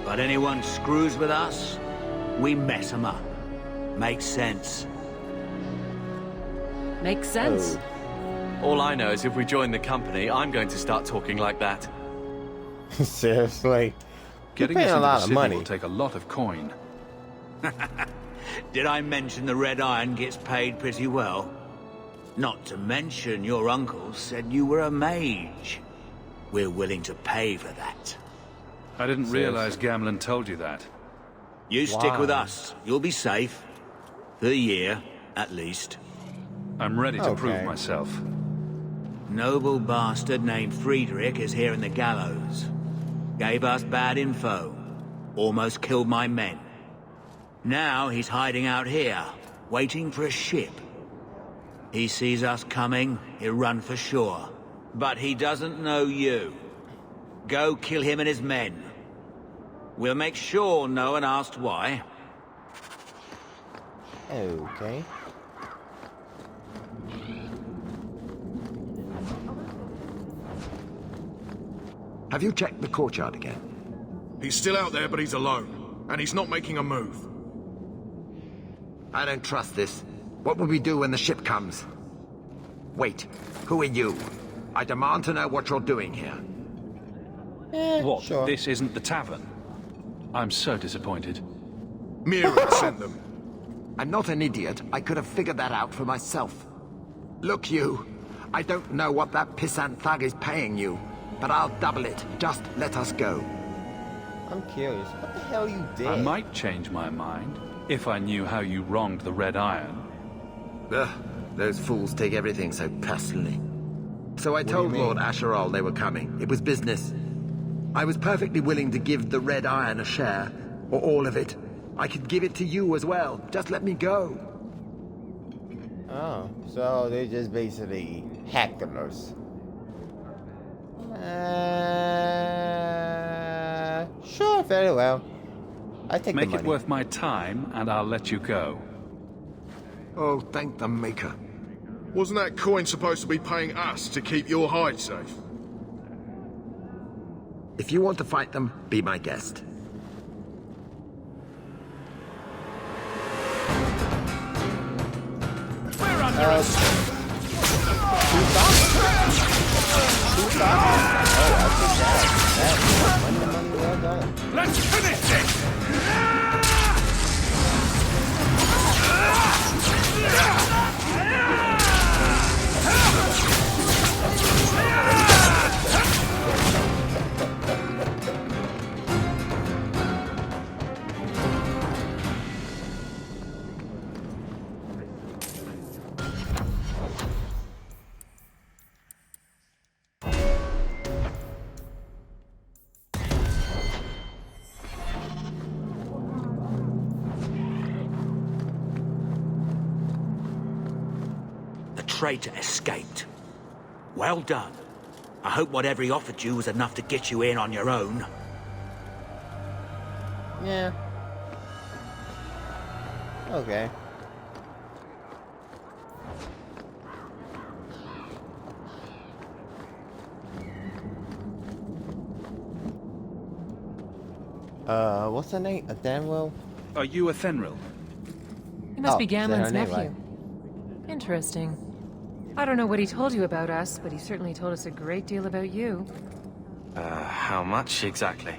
But anyone screws with us, we mess them up. Makes sense. Makes sense. All I know is if we join the company, I'm going to start talking like that. Seriously? Getting You're us paying a into lot the of city money. will take a lot of coin. Did I mention the Red Iron gets paid pretty well? Not to mention your uncle said you were a mage. We're willing to pay for that. I didn't realize Gamlen told you that. You stick with us. You'll be safe. For a year, at least. I'm ready to prove myself. Noble bastard named Friedrich is here in the gallows. Gave us bad info. Almost killed my men. Now he's hiding out here, waiting for a ship. He sees us coming, he'll run for shore. But he doesn't know you. Go kill him and his men. We'll make sure no one asked why. Okay. Have you checked the courtyard again? He's still out there, but he's alone. And he's not making a move. I don't trust this. What will we do when the ship comes? Wait, who are you? I demand to know what you're doing here. What, sure. this isn't the tavern? I'm so disappointed. Mira sent them. I'm not an idiot. I could have figured that out for myself. Look, you. I don't know what that pissant thug is paying you, but I'll double it. Just let us go. I'm curious. What the hell you did? I might change my mind if I knew how you wronged the Red Iron. Ugh, those fools take everything so personally. So I What do told you Lord mean? Asheral they were coming. It was business. I was perfectly willing to give the Red Iron a share, or all of it. I could give it to you as well. Just let me go. Oh, so they're just basically hecklers. Sure, very well. I take Make the it money. worth my time, and I'll let you go. Oh, thank the Maker. Wasn't that coin supposed to be paying us to keep your hide safe? If you want to fight them, be my guest. We're under attack. Let's finish this! The traitor escaped. Well done. I hope whatever he offered you was enough to get you in on your own. Yeah. Okay. What's her name? Danwell? Are you a Thenril? He must Oh, be is that her Gamlen's name, nephew. Interesting. I don't know what he told you about us, but he certainly told us a great deal about you. How much exactly?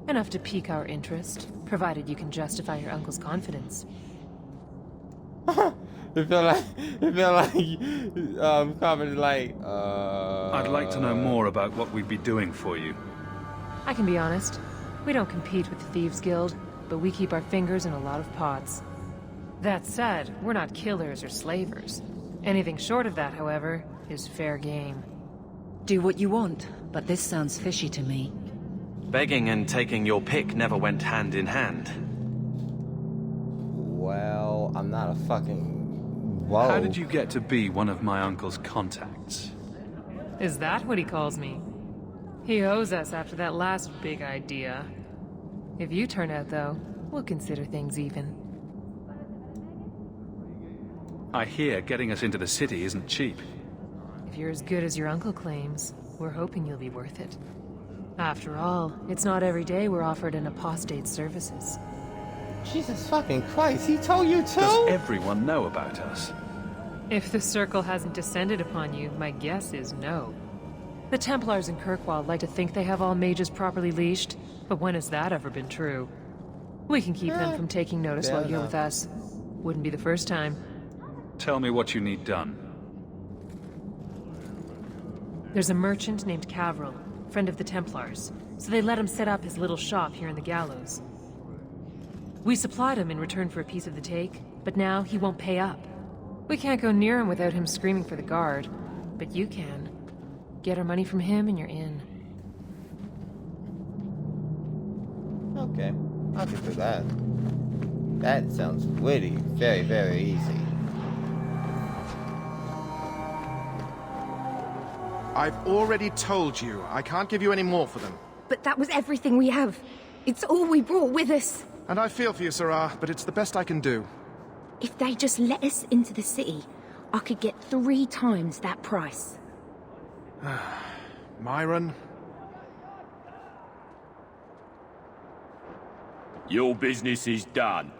Enough to pique our interest, provided you can justify your uncle's confidence. It felt like comment like I'd like to know more about what we'd be doing for you. I can be honest. We don't compete with the Thieves Guild, but we keep our fingers in a lot of pots. That said, we're not killers or slavers. Anything short of that, however, is fair game. Do what you want, but this sounds fishy to me. Begging and taking your pick never went hand in hand. Well, I'm not a fucking... Whoa. How did you get to be one of my uncle's contacts? Is that what he calls me? He owes us after that last big idea. If you turn out, though, we'll consider things even. I hear getting us into the city isn't cheap. If you're as good as your uncle claims, we're hoping you'll be worth it. After all, it's not every day we're offered an apostate's services. Jesus fucking Christ, he told you too? Does everyone know about us? If the Circle hasn't descended upon you, my guess is no. The Templars in Kirkwall like to think they have all mages properly leashed, but when has that ever been true? We can keep them from taking notice fair while you're enough. with us. Wouldn't be the first time. Tell me what you need done. There's a merchant named Cavril, friend of the Templars, so they let him set up his little shop here in the Gallows. We supplied him in return for a piece of the take, but now he won't pay up. We can't go near him without him screaming for the guard, but you can. Get our money from him and you're in. Okay, I can do that. That sounds really very, very easy. I've already told you, I can't give you any more for them. But that was everything we have. It's all we brought with us. And I feel for you, Sarah, but it's the best I can do. If they just let us into the city, I could get 3 times that price. Myron? Your business is done.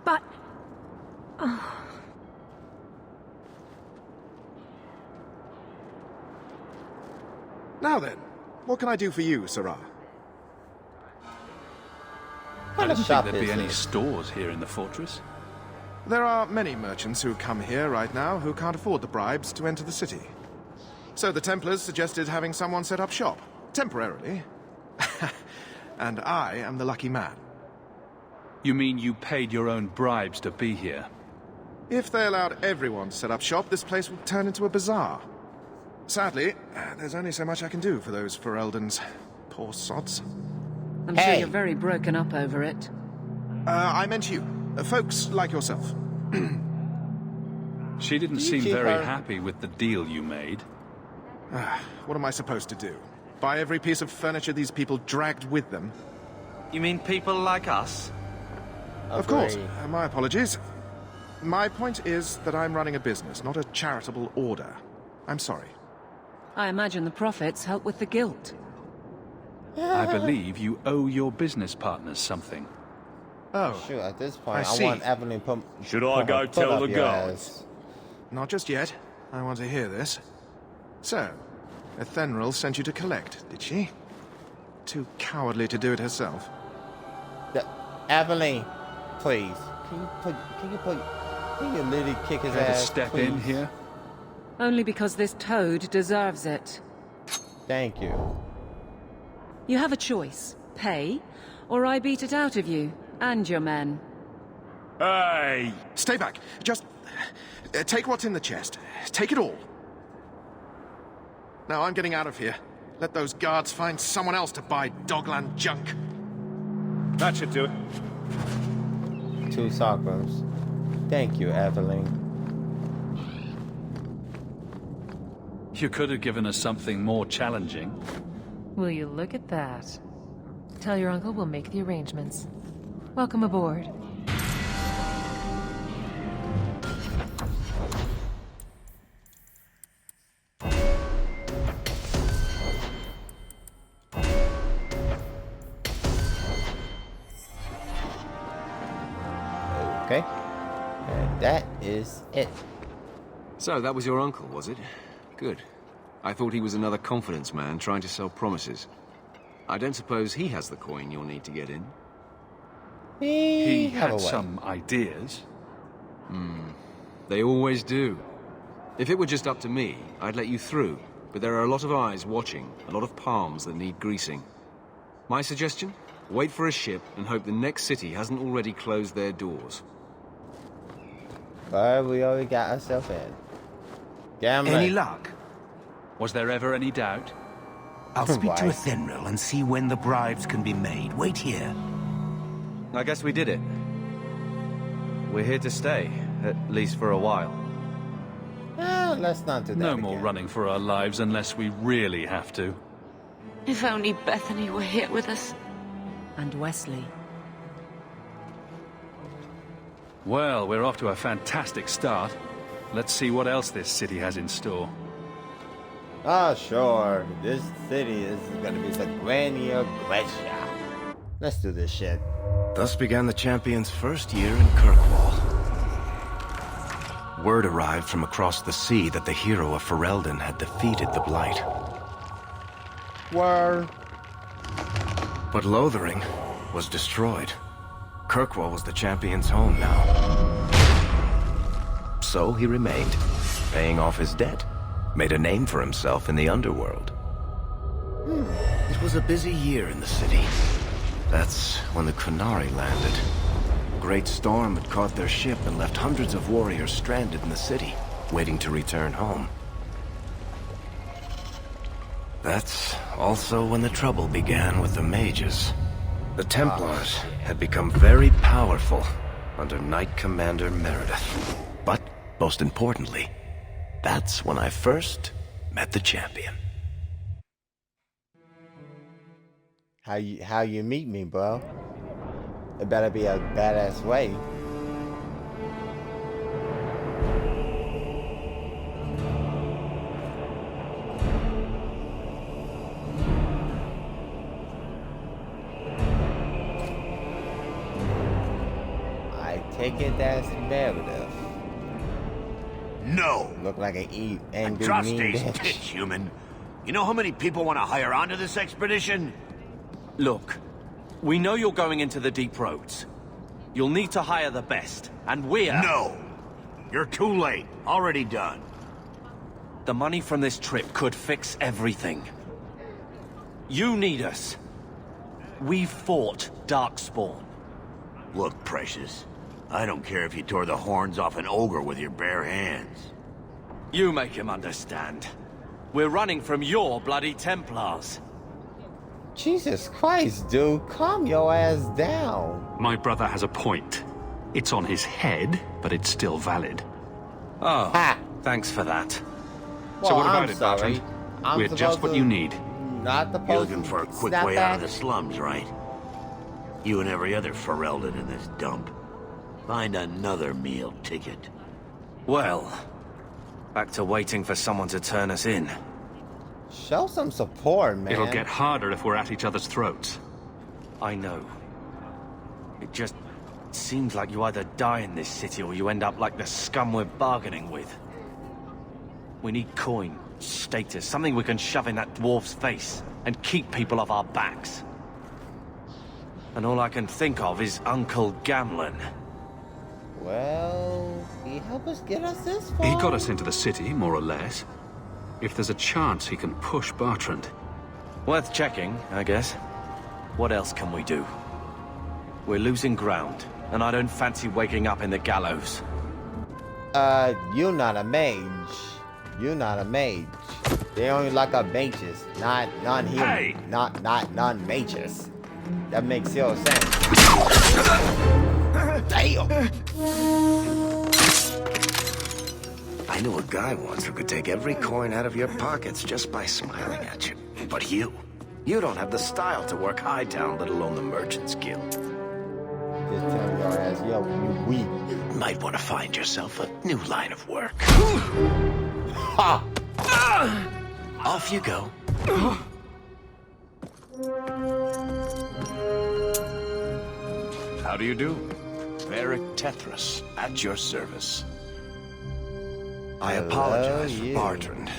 But... Oh. Now then, What can I do for you, Sirrah? I didn't think shop there'd be is any this? stores here in the fortress. There are many merchants who come here right now who can't afford the bribes to enter the city. So the Templars suggested having someone set up shop, temporarily. And I am the lucky man. You mean you paid your own bribes to be here? If they allowed everyone to set up shop, this place would turn into a bazaar. Sadly, there's only so much I can do for those Fereldans. Poor sods. I'm sure you're very broken up over it. I meant you. Folks like yourself. She didn't seem very happy with the deal you made. What am I supposed to do? Buy every piece of furniture these people dragged with them? You mean people like us? Of course. My apologies. My point is that I'm running a business, not a charitable order. I'm sorry. I imagine the profits help with the guilt. I believe you owe your business partners something. Oh, sure. At this point, I I see. want Evelyn put. Should I go tell the guards? Not just yet. I want to hear this. So, Ethenril sent you to collect, did she? Too cowardly to do it herself. Evelyn, please. Can you literally kick his Care to ass? step please? in here? Only because this toad deserves it. Thank you. You have a choice. Pay, or I beat it out of you, and your men. Hey! Stay back. Just take what's in the chest. Take it all. Now I'm getting out of here. Let those guards find someone else to buy Dogland junk. That should do it. 2 sockers. Thank you, Evelyn. You could have given us something more challenging. Will you look at that? Tell your uncle we'll make the arrangements. Welcome aboard. Okay. And that is it. So, that was your uncle, was it? Good. I thought he was another confidence man trying to sell promises. I don't suppose he has the coin you'll need to get in. He have a had way. some ideas. They always do. If it were just up to me, I'd let you through. But there are a lot of eyes watching, a lot of palms that need greasing. My suggestion? Wait for a ship and hope the next city hasn't already closed their doors. But we already got ourselves in. Gambling. Any luck? Was there ever any doubt? I'll speak to Why? Ethenril and see when the bribes can be made. Wait here. I guess we did it. We're here to stay, at least for a while. Let's not do that No more again. running for our lives unless we really have to. If only Bethany were here with us. And Wesley. Well, we're off to a fantastic start. Let's see what else this city has in store. Oh, sure. This city is gonna be the Grania Grecia. Let's do this shit. Thus began the champion's first year in Kirkwall. Word arrived from across the sea that the hero of Ferelden had defeated the Blight. Word. But Lothering was destroyed. Kirkwall was the champion's home now. So he remained, paying off his debt, made a name for himself in the underworld. It was a busy year in the city. That's when the Kunari landed. A great storm had caught their ship and left hundreds of warriors stranded in the city, waiting to return home. That's also when the trouble began with the mages. The Templars had become very powerful under Knight Commander Meredith. But, most importantly, that's when I first met the champion. How you meet me, bro? It better be a badass way. I take it that's Meredith. No! Look like an angry Trust mean these bitch. pit human. You know how many people want to hire onto this expedition? Look, we know you're going into the deep roads. You'll need to hire the best, and we're... No! You're too late. Already done. The money from this trip could fix everything. You need us. We fought Darkspawn. Look, Precious. I don't care if you tore the horns off an ogre with your bare hands. You make him understand. We're running from your bloody Templars. Jesus Christ, dude. Calm your ass down. My brother has a point. It's on his head, but it's still valid. Oh, thanks for that. So what I'm about it, sorry. Bartrand? We're just what you need. Not the You're looking for a quick way out of the slums, right? You and every other Ferelden in this dump. Find another meal ticket. Well, back to waiting for someone to turn us in. Show some support, man. It'll get harder if we're at each other's throats. I know. It just seems like you either die in this city or you end up like the scum we're bargaining with. We need coin, status, something we can shove in that dwarf's face and keep people off our backs. And all I can think of is Uncle Gamlen. Well, he helped us get us this far. He got us into the city, more or less. If there's a chance he can push Bartrand. Worth checking, I guess. What else can we do? We're losing ground, and I don't fancy waking up in the gallows. You're not a mage. You're not a mage. They only like our mages, not non-human. Hey! Not non-mages. That makes zero sense. Damn! I knew a guy once who could take every coin out of your pockets just by smiling at you. But you don't have the style to work Hightown, let alone the Merchants Guild. Just tell your ass, yo, you weak. Might want to find yourself a new line of work. Ha! Off you go. How do you do? Varric Tethras, at your service. I Hello, apologize for you. Bartrand.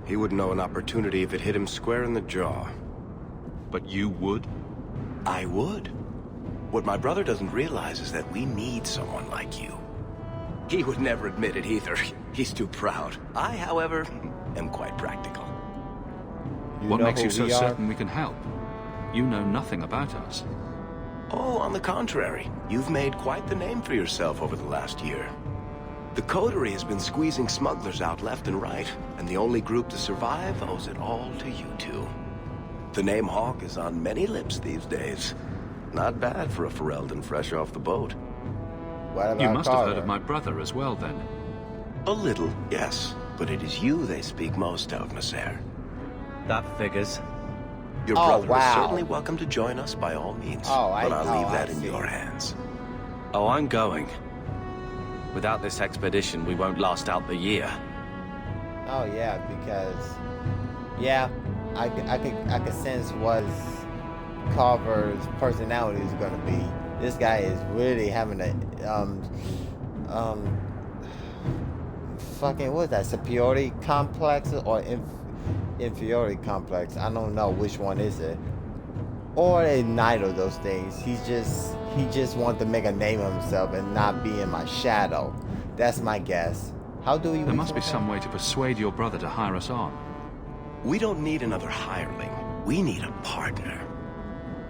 He would know an opportunity if it hit him square in the jaw. But you would? I would. What my brother doesn't realize is that we need someone like you. He would never admit it either. He's too proud. I, however, am quite practical. What makes you so certain we can help? You know nothing about us. Oh, on the contrary. You've made quite the name for yourself over the last year. The Coterie has been squeezing smugglers out left and right, and the only group to survive owes it all to you two. The name Hawke is on many lips these days. Not bad for a Ferelden fresh off the boat. What about You must Carter? have heard of my brother as well, then. A little, yes. But it is you they speak most of, Messer. That figures. Your Oh, brother wow. is certainly welcome to join us by all means. Oh, but I'll leave that in see. your hands. Oh, I'm going. Without this expedition, we won't last out the year. Oh yeah, because I could sense what Carver's personality is gonna be. This guy is really having a fucking, what is that, superiority complex or inferiority complex? I don't know which one is it. Or neither of those things. He just wants to make a name of himself and not be in my shadow. That's my guess. How do we? There must be some way to persuade your brother to hire us on. We don't need another hireling. We need a partner.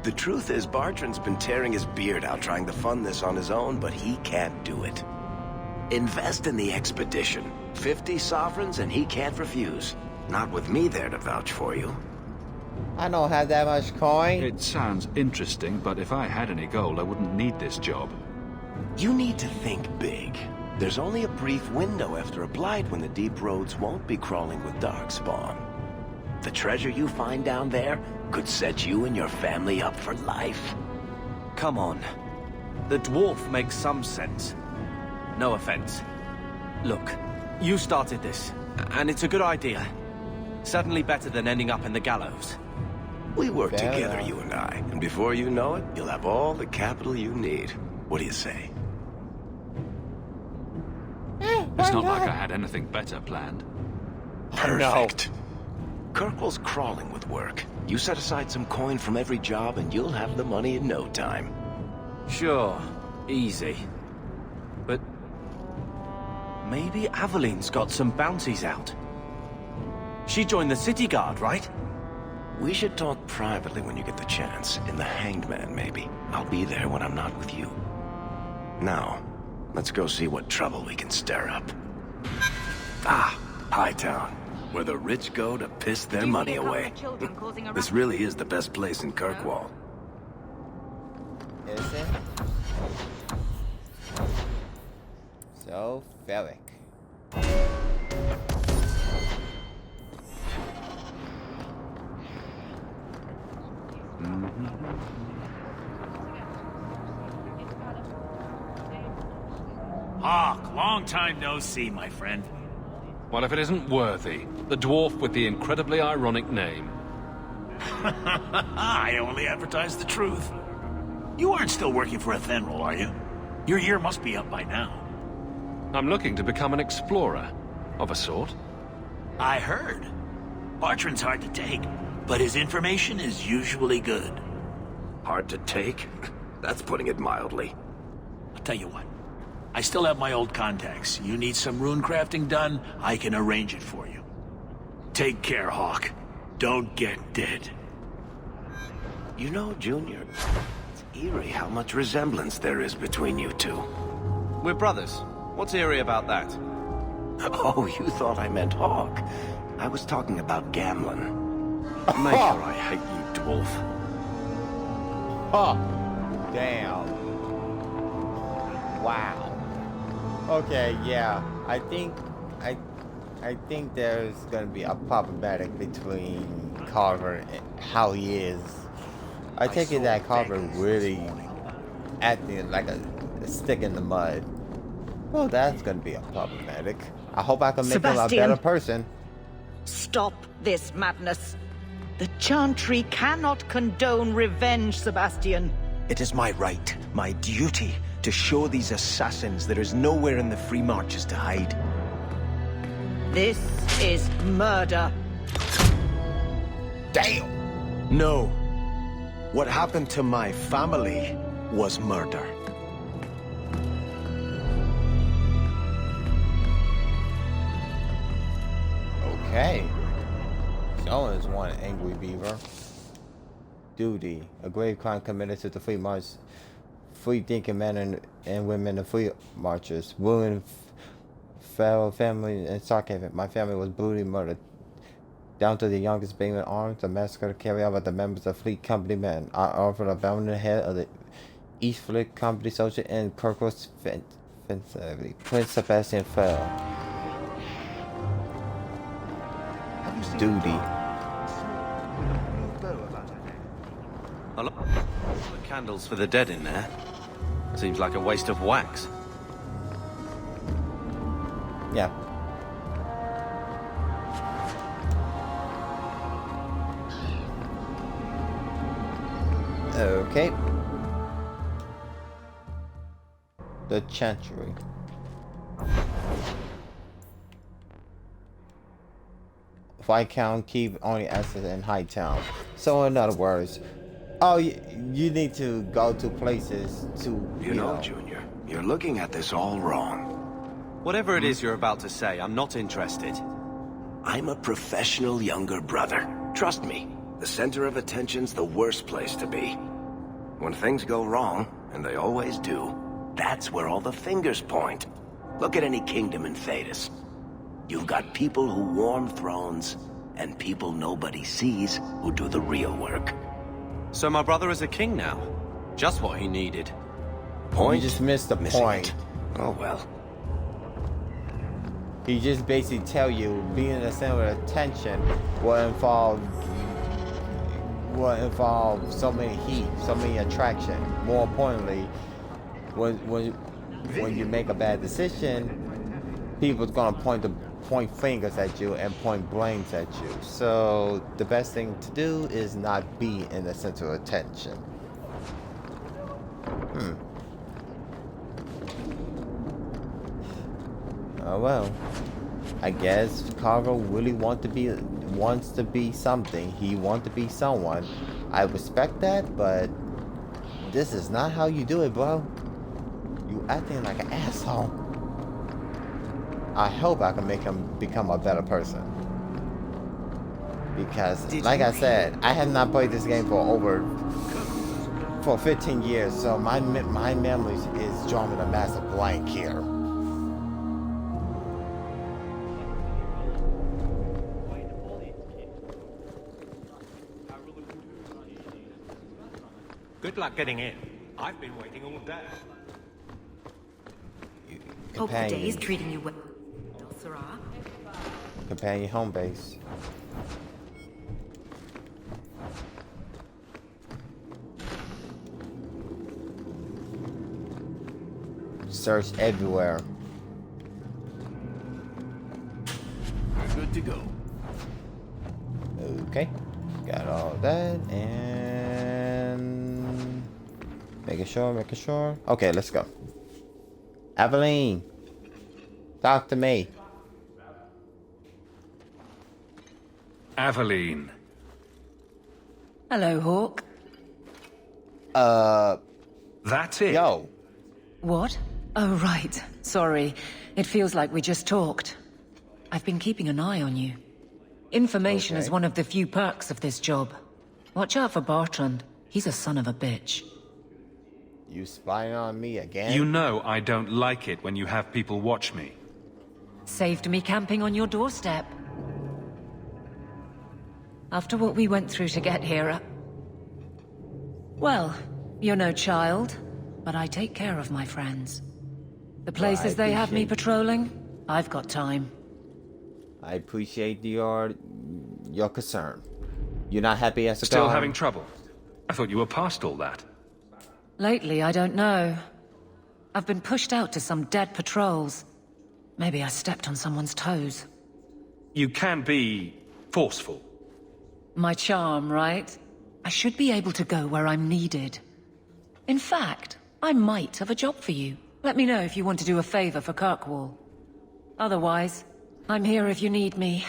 The truth is, Bartrand's been tearing his beard out trying to fund this on his own, but he can't do it. Invest in the expedition. 50 sovereigns and he can't refuse. Not with me there to vouch for you. I don't have that much coin. It sounds interesting, but if I had any gold, I wouldn't need this job. You need to think big. There's only a brief window after a blight when the deep roads won't be crawling with darkspawn. The treasure you find down there could set you and your family up for life. Come on. The dwarf makes some sense. No offense. Look, you started this, and it's a good idea. Certainly better than ending up in the gallows. We work Fair together, enough. you and I, and before you know it, you'll have all the capital you need. What do you say? It's not like I had anything better planned. Perfect. Kirkwall's crawling with work. You set aside some coin from every job and you'll have the money in no time. Sure, easy. But maybe Aveline's got some bounties out. She joined the city guard, right? We should talk privately when you get the chance. In the Hanged Man, maybe. I'll be there when I'm not with you. Now, let's go see what trouble we can stir up. Ah, Hightown, where the rich go to piss their money away. This really is the best place in Kirkwall. Is it? So, Ferric. Hawk, long time no see, my friend. What if it isn't Worthy, the dwarf with the incredibly ironic name? I only advertise the truth. You aren't still working for Athenril, are you? Your year must be up by now. I'm looking to become an explorer, of a sort. I heard. Bartrand's hard to take, but his information is usually good. Hard to take? That's putting it mildly. I'll tell you what. I still have my old contacts. You need some rune crafting done, I can arrange it for you. Take care, Hawk. Don't get dead. You know, Junior, it's eerie how much resemblance there is between you two. We're brothers. What's eerie about that? Oh, you thought I meant Hawk. I was talking about Gamlen. Make sure I hate you, dwarf. Oh, damn. Wow. Okay, yeah. I think there's gonna be a problematic between Carver and how he is. I take it that Carver really acting like a stick in the mud. Well, that's gonna be a problematic. I hope I can make him a better person. Stop this madness. The Chantry cannot condone revenge, Sebastian. It is my right, my duty, to show these assassins there is nowhere in the Free Marches to hide. This is murder. Damn! No. What happened to my family was murder. Okay. Someone is one angry beaver. Duty. A grave crime committed to the Free March. Free-thinking men and women of Free Marchers. Ruined fellow family and sarcasm. My family was brutally murdered. Down to the youngest being in arms, the massacre carried out by the members of Fleet Company men. I offered a valiant head of the East Fleet Company soldier and Kirkwall's Prince Sebastian fell. Duty. Hello? The candles for the dead in there. Seems like a waste of wax. Yeah. Okay. The Chantry. Viscount keep only access in Hightown. So in other words, oh, you need to go to places to, You know, Junior, you're looking at this all wrong. Whatever it is you're about to say, I'm not interested. I'm a professional younger brother. Trust me, the center of attention's the worst place to be. When things go wrong, and they always do, that's where all the fingers point. Look at any kingdom in Thedas. You've got people who warm thrones, and people nobody sees who do the real work. So my brother is a king now. Just what he needed. You just missed the point. Oh well. He just basically tell you being the center of attention will involve so many heat, so many attraction. More importantly, when you make a bad decision, people's gonna point fingers at you and point blames at you. So the best thing to do is not be in the center of attention. Oh well. I guess Carver really want to be wants to be something. He wants to be someone. I respect that, but this is not how you do it, bro. You acting like an asshole. I hope I can make him become a better person. Because, like I said, I have not played this game for 15 years, so my memories is drawing a massive blank here. Good luck getting in. I've been waiting all day. Hope the day is treating you well. Companion home base. Search everywhere. Good to go. Okay. Got all that and making sure. Okay, let's go. Aveline, talk to me. Aveline. Hello, Hawk. That's it. Yo. What? Oh, right. Sorry. It feels like we just talked. I've been keeping an eye on you. Information is one of the few perks of this job. Watch out for Bartrand. He's a son of a bitch. You spying on me again? You know I don't like it when you have people watch me. Saved me camping on your doorstep. After what we went through to get here, well, you're no child, but I take care of my friends. The places they have me patrolling, I've got time. I appreciate your concern. You're not happy as a Still guard? having trouble? I thought you were past all that. Lately, I don't know. I've been pushed out to some dead patrols. Maybe I stepped on someone's toes. You can be forceful. My charm, right? I should be able to go where I'm needed. In fact, I might have a job for you. Let me know if you want to do a favor for Kirkwall. Otherwise, I'm here if you need me.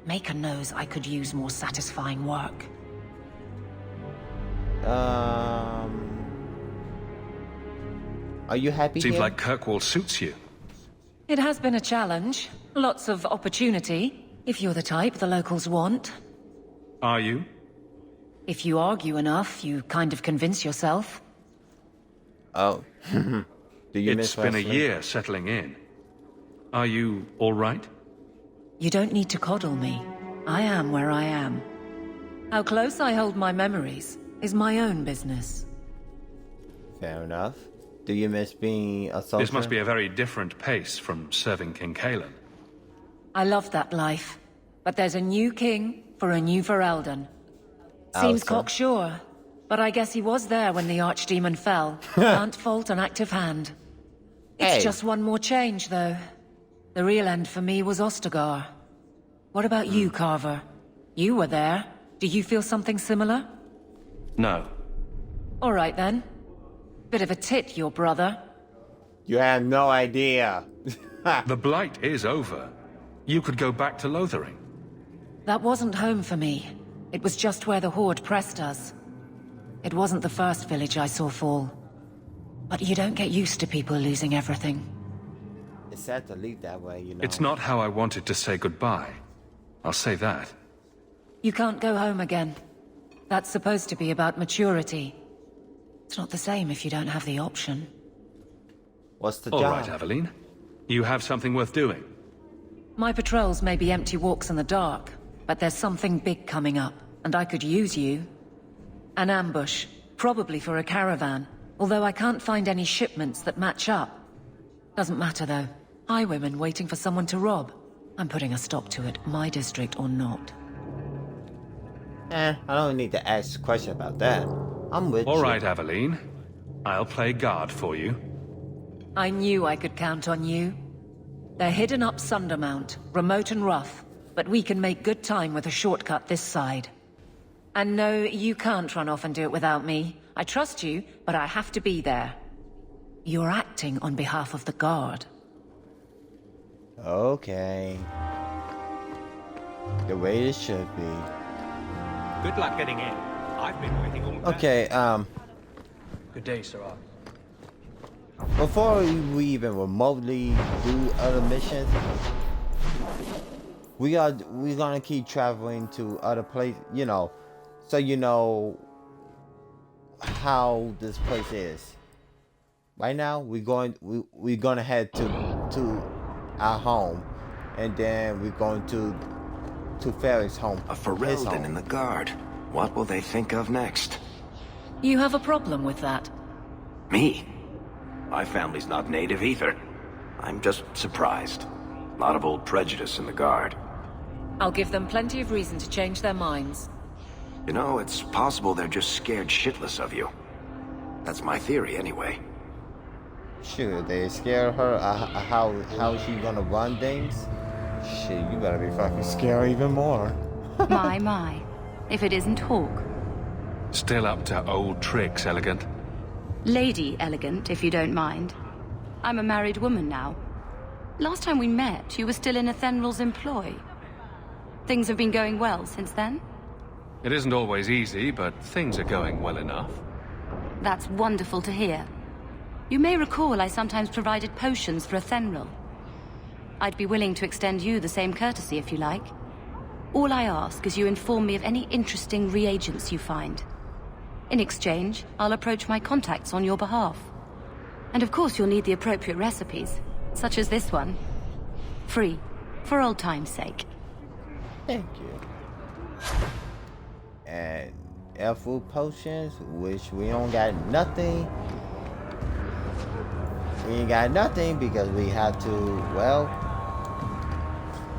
Maker knows I could use more satisfying work. Are you happy Seems here? like Kirkwall suits you. It has been a challenge. Lots of opportunity, if you're the type the locals want. Are you? If you argue enough, you kind of convince yourself. Oh. Do you miss It's been a Wesley? year settling in. Are you all right? You don't need to coddle me. I am where I am. How close I hold my memories is my own business. Fair enough. Do you miss being a soldier? This must be a very different pace from serving King Cailan. I love that life. But there's a new king for a new Ferelden. Seems Alistair. cocksure, but I guess he was there when the Archdemon fell. Can't fault an active hand. It's Hey. just one more change, though. The real end for me was Ostagar. What about you, Carver? You were there. Do you feel something similar? No. All right, then. Bit of a tit, your brother. You have no idea. The Blight is over. You could go back to Lothering. That wasn't home for me. It was just where the Horde pressed us. It wasn't the first village I saw fall. But you don't get used to people losing everything. It's sad to leave that way, you know. It's not how I wanted to say goodbye. I'll say that. You can't go home again. That's supposed to be about maturity. It's not the same if you don't have the option. What's the All job? right, Aveline. You have something worth doing. My patrols may be empty walks in the dark, but there's something big coming up, and I could use you. An ambush, probably for a caravan, although I can't find any shipments that match up. Doesn't matter though. Highwaymen waiting for someone to rob. I'm putting a stop to it, my district or not. I don't need to ask a question about that. I'm with All you. right, Aveline. I'll play guard for you. I knew I could count on you. They're hidden up Sundermount, remote and rough, but we can make good time with a shortcut this side. And no, you can't run off and do it without me. I trust you, but I have to be there. You're acting on behalf of the Guard. Okay. the way it should be. Good luck getting in. I've been waiting all day. Okay, Good day, Sirrah. before we even remotely do other missions, we're gonna keep traveling to other places, you know, so you know how this place is. Right now, we're gonna head to our home, and then we're going to Ferry's home. A Ferelden in the guard. What will they think of next? You have a problem with that? Me? My family's not native either. I'm just surprised. A lot of old prejudice in the guard. I'll give them plenty of reason to change their minds. You know, it's possible they're just scared shitless of you. That's my theory, anyway. Shoot, they scare her. How is she gonna run things? Shit, you better be fucking scared even more. My. If it isn't Hawk. Still up to old tricks, Elegant. Lady Elegant, if you don't mind. I'm a married woman now. Last time we met, you were still in Athenral's employ. Things have been going well since then? It isn't always easy, but things are going well enough. That's wonderful to hear. You may recall I sometimes provided potions for Athenral. I'd be willing to extend you the same courtesy if you like. All I ask is you inform me of any interesting reagents you find. In exchange, I'll approach my contacts on your behalf. And of course you'll need the appropriate recipes, such as this one. Free, for old time's sake. Thank you. And F-food potions, which we don't got nothing. We ain't got nothing because we had to, well,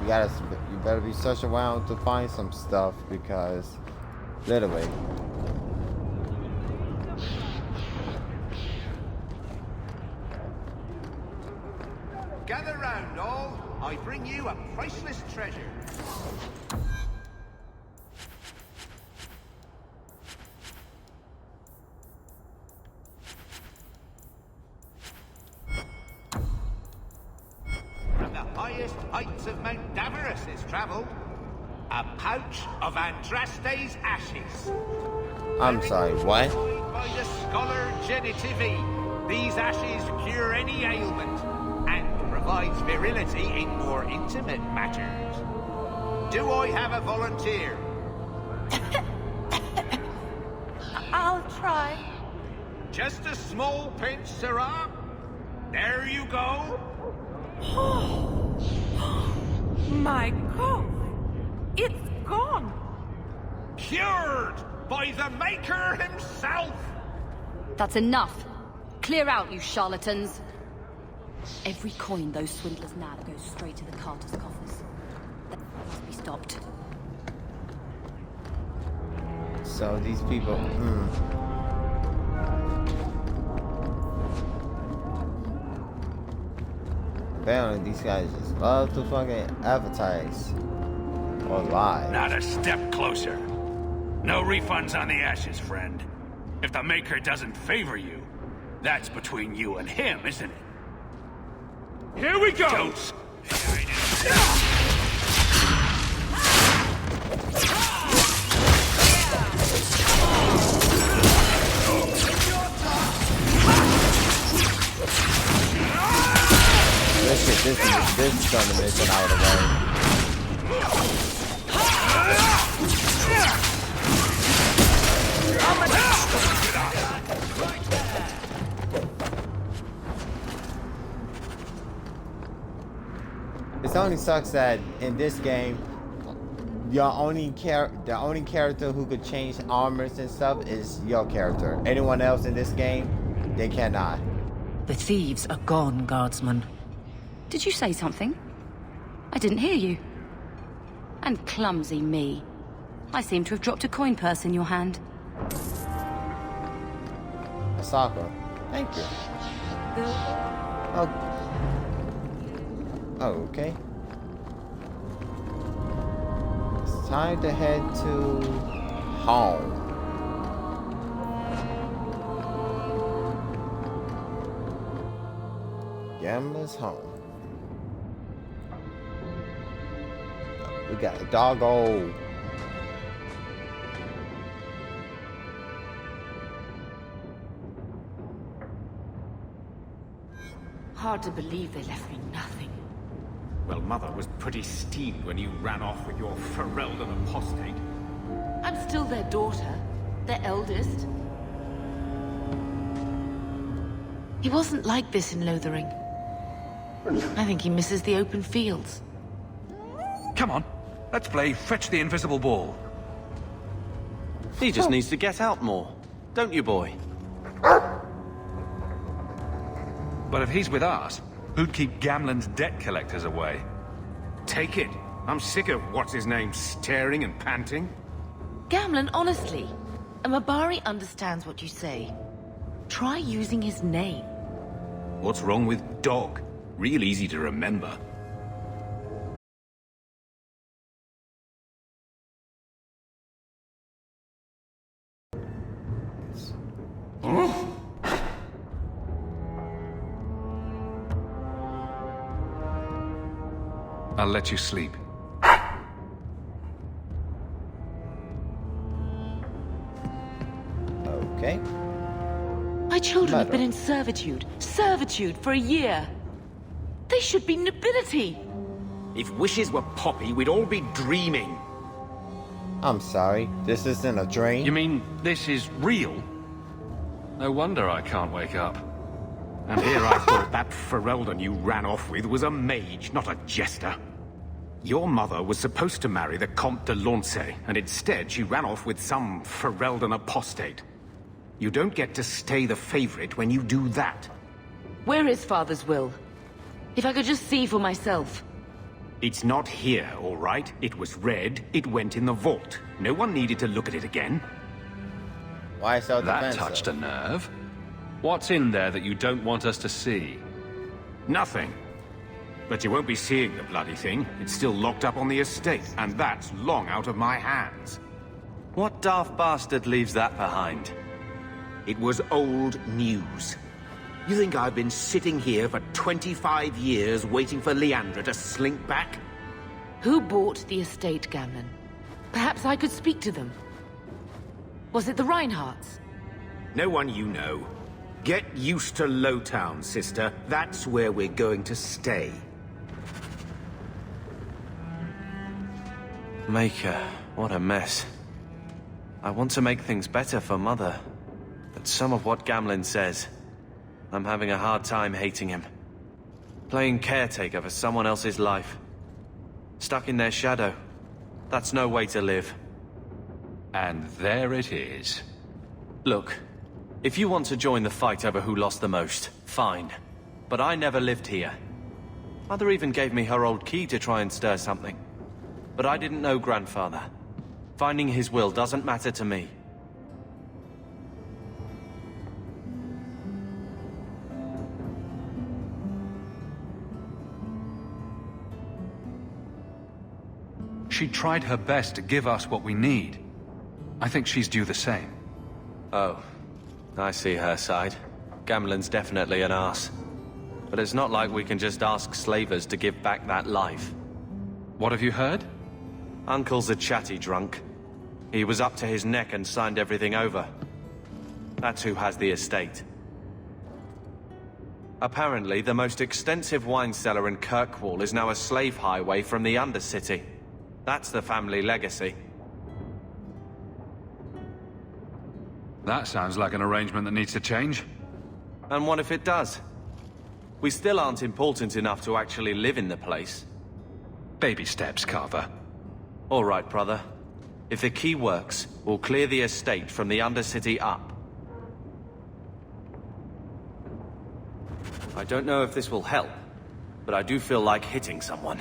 you better be searching around to find some stuff because, literally. Gather round, all. I bring you a priceless treasure. From the highest heights of Mount Davros is travelled. A pouch of Andraste's ashes. I'm sorry, what? By the scholar Genitivi, these ashes cure any ailment and provides virility in more intimate matters. Do I have a volunteer? I'll try. Just a small pinch, Sirrah. There you go. My God! It's gone! Cured by the Maker himself! That's enough. Clear out, you charlatans. Every coin those swindlers nab goes straight to the Carter's coffers. That must be stopped. So these people, Apparently these guys just love to fucking advertise or lie. Not a step closer. No refunds on the ashes, friend. If the Maker doesn't favor you, that's between you and him, isn't it? Here we go! Don't... This gonna miss it out of the way. It only sucks that in this game, the only character who could change armors and stuff is your character. Anyone else in this game, they cannot. The thieves are gone, guardsman. Did you say something? I didn't hear you. And clumsy me. I seem to have dropped a coin purse in your hand. Asako, thank you. Oh, okay. It's time to head to home. Gambler's home. We got a doggo. Hard to believe they left me nothing. Well, Mother was pretty steamed when you ran off with your Ferelden apostate. I'm still their daughter, their eldest. He wasn't like this in Lothering. I think he misses the open fields. Come on, let's play Fetch the Invisible Ball. He just needs to get out more, don't you, boy? But if he's with us, who'd keep Gamlen's debt collectors away? Take it. I'm sick of what's-his-name staring and panting. Gamlen, honestly, a Mabari understands what you say. Try using his name. What's wrong with Dog? Real easy to remember. I'll let you sleep. Okay. My children have been in servitude for a year. They should be nobility. If wishes were poppy, we'd all be dreaming. I'm sorry, this isn't a dream. You mean this is real? No wonder I can't wake up. And here I thought that Ferelden you ran off with was a mage, not a jester. Your mother was supposed to marry the Comte de Launcey, and instead she ran off with some Ferelden apostate. You don't get to stay the favorite when you do that. Where is Father's will? If I could just see for myself. It's not here, all right? It was read, it went in the vault. No one needed to look at it again. Why so That defensive? touched a nerve. What's in there that you don't want us to see? Nothing. But you won't be seeing the bloody thing. It's still locked up on the estate, and that's long out of my hands. What daft bastard leaves that behind? It was old news. You think I've been sitting here for 25 years waiting for Leandra to slink back? Who bought the estate, Gamlen? Perhaps I could speak to them. Was it the Reinhardts? No one you know. Get used to Lowtown, sister. That's where we're going to stay. Maker, what a mess. I want to make things better for Mother. But some of what Gamlen says, I'm having a hard time hating him. Playing caretaker for someone else's life. Stuck in their shadow. That's no way to live. And there it is. Look, if you want to join the fight over who lost the most, fine. But I never lived here. Mother even gave me her old key to try and stir something. But I didn't know Grandfather. Finding his will doesn't matter to me. She tried her best to give us what we need. I think she's due the same. Oh, I see her side. Gamlen's definitely an arse. But it's not like we can just ask slavers to give back that life. What have you heard? Uncle's a chatty drunk. He was up to his neck and signed everything over. That's who has the estate. Apparently, the most extensive wine cellar in Kirkwall is now a slave highway from the Undercity. That's the family legacy. That sounds like an arrangement that needs to change. And what if it does? We still aren't important enough to actually live in the place. Baby steps, Carver. All right, brother. If the key works, we'll clear the estate from the Undercity up. I don't know if this will help, but I do feel like hitting someone.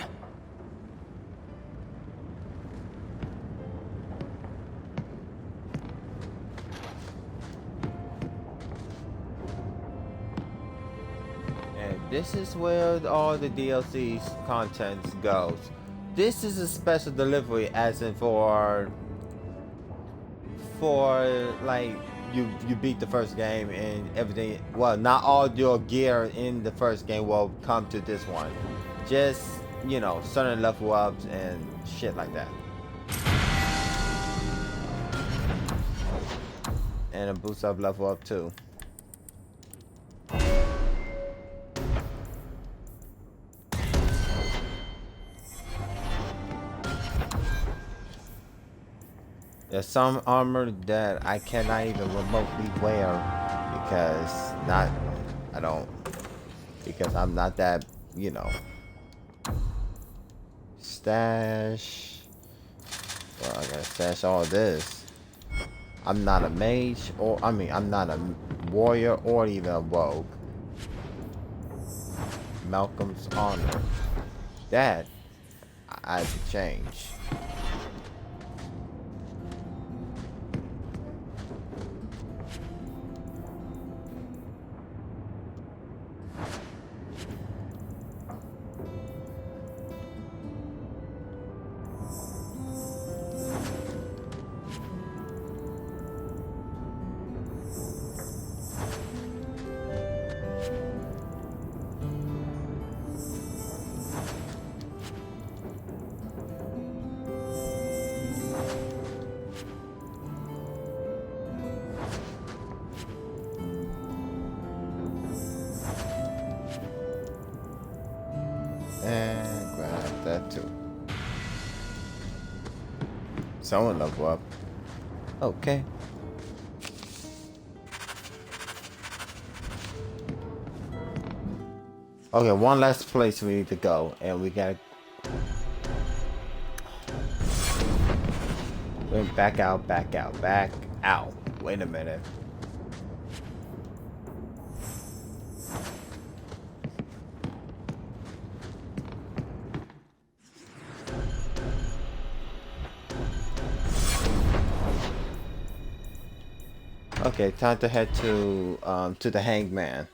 And this is where all the DLC's content goes. This is a special delivery, as in for like you beat the first game and everything. Well, not all your gear in the first game will come to this one. Just, you know, certain level ups and shit like that. And a boost up level up too. There's some armor that I cannot even remotely wear because I'm not that, you know. Stash. Well, I gotta stash all this. I'm not a mage, or I'm not a warrior or even a rogue. Malcolm's honor. That I had to change. And grab that too. Someone level up. Okay. Okay, one last place we need to go, and we gotta back out, back out, back out. Wait a minute. Okay, time to head to the Hangman.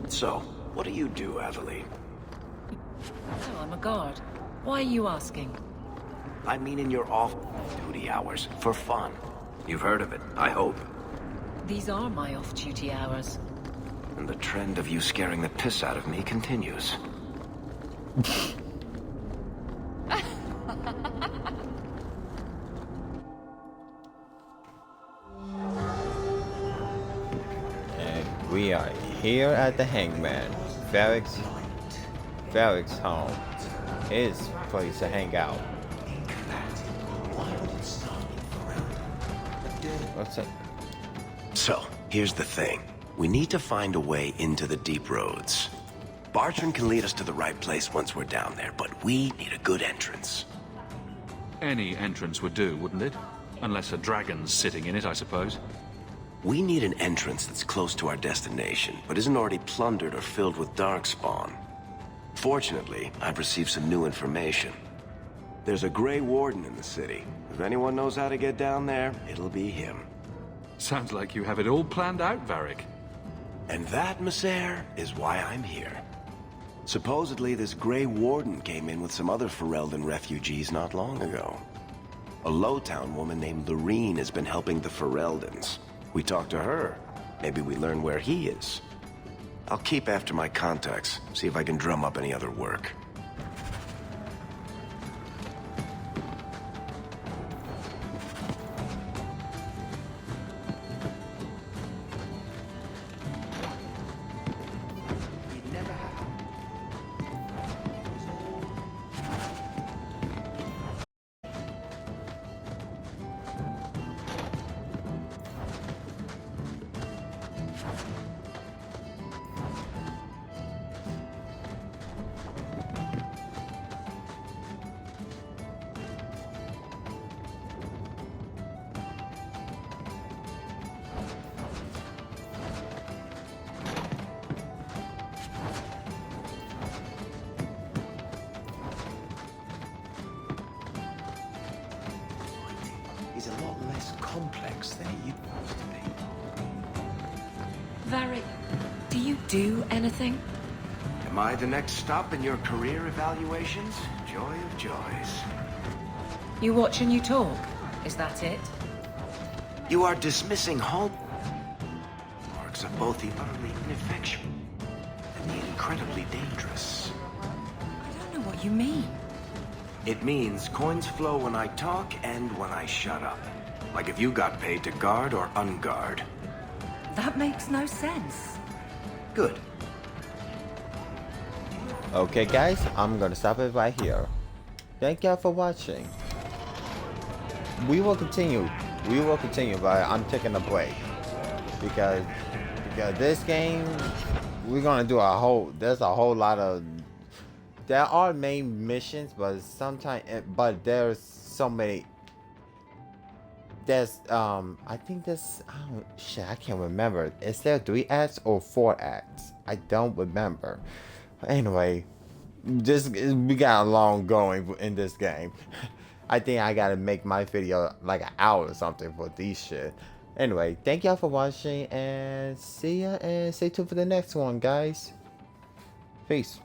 So, what do you do, Aveline? Oh, I'm a guard. Why are you asking? I mean in your off-duty hours, for fun. You've heard of it, I hope. These are my off-duty hours. And the trend of you scaring the piss out of me continues. And we are here at the Hangman. Varric's home. His place to hang out. What's up? So, here's the thing. We need to find a way into the deep roads. Bartrand can lead us to the right place once we're down there, but we need a good entrance. Any entrance would do, wouldn't it? Unless a dragon's sitting in it, I suppose. We need an entrance that's close to our destination, but isn't already plundered or filled with darkspawn. Fortunately, I've received some new information. There's a Grey Warden in the city. If anyone knows how to get down there, it'll be him. Sounds like you have it all planned out, Varric. And that, Messere, is why I'm here. Supposedly, this Grey Warden came in with some other Ferelden refugees not long ago. A Lowtown woman named Lorene has been helping the Fereldans. We talk to her. Maybe we learn where he is. I'll keep after my contacts, see if I can drum up any other work. complex than it used to be. Varric, do you do anything? Am I the next stop in your career evaluations? Joy of joys. You watch and you talk. Is that it? You are dismissing hallmarks of both the utterly ineffectual and the incredibly dangerous. I don't know what you mean. It means coins flow when I talk and when I shut up. Like if you got paid to guard or unguard. That makes no sense. Good. Okay guys, I'm gonna stop it right here. Thank y'all for watching. We will continue, but I'm taking a break. Because this game, we're gonna do there's a whole lot of, there are main missions, but sometimes, but there's so many, there's, I think there's, I can't remember. Is there 3 acts or 4 acts? I don't remember. Anyway, we got a long going in this game. I think I gotta make my video like an hour or something for these shit. Anyway, thank y'all for watching and see ya, and stay tuned for the next one, guys. Peace.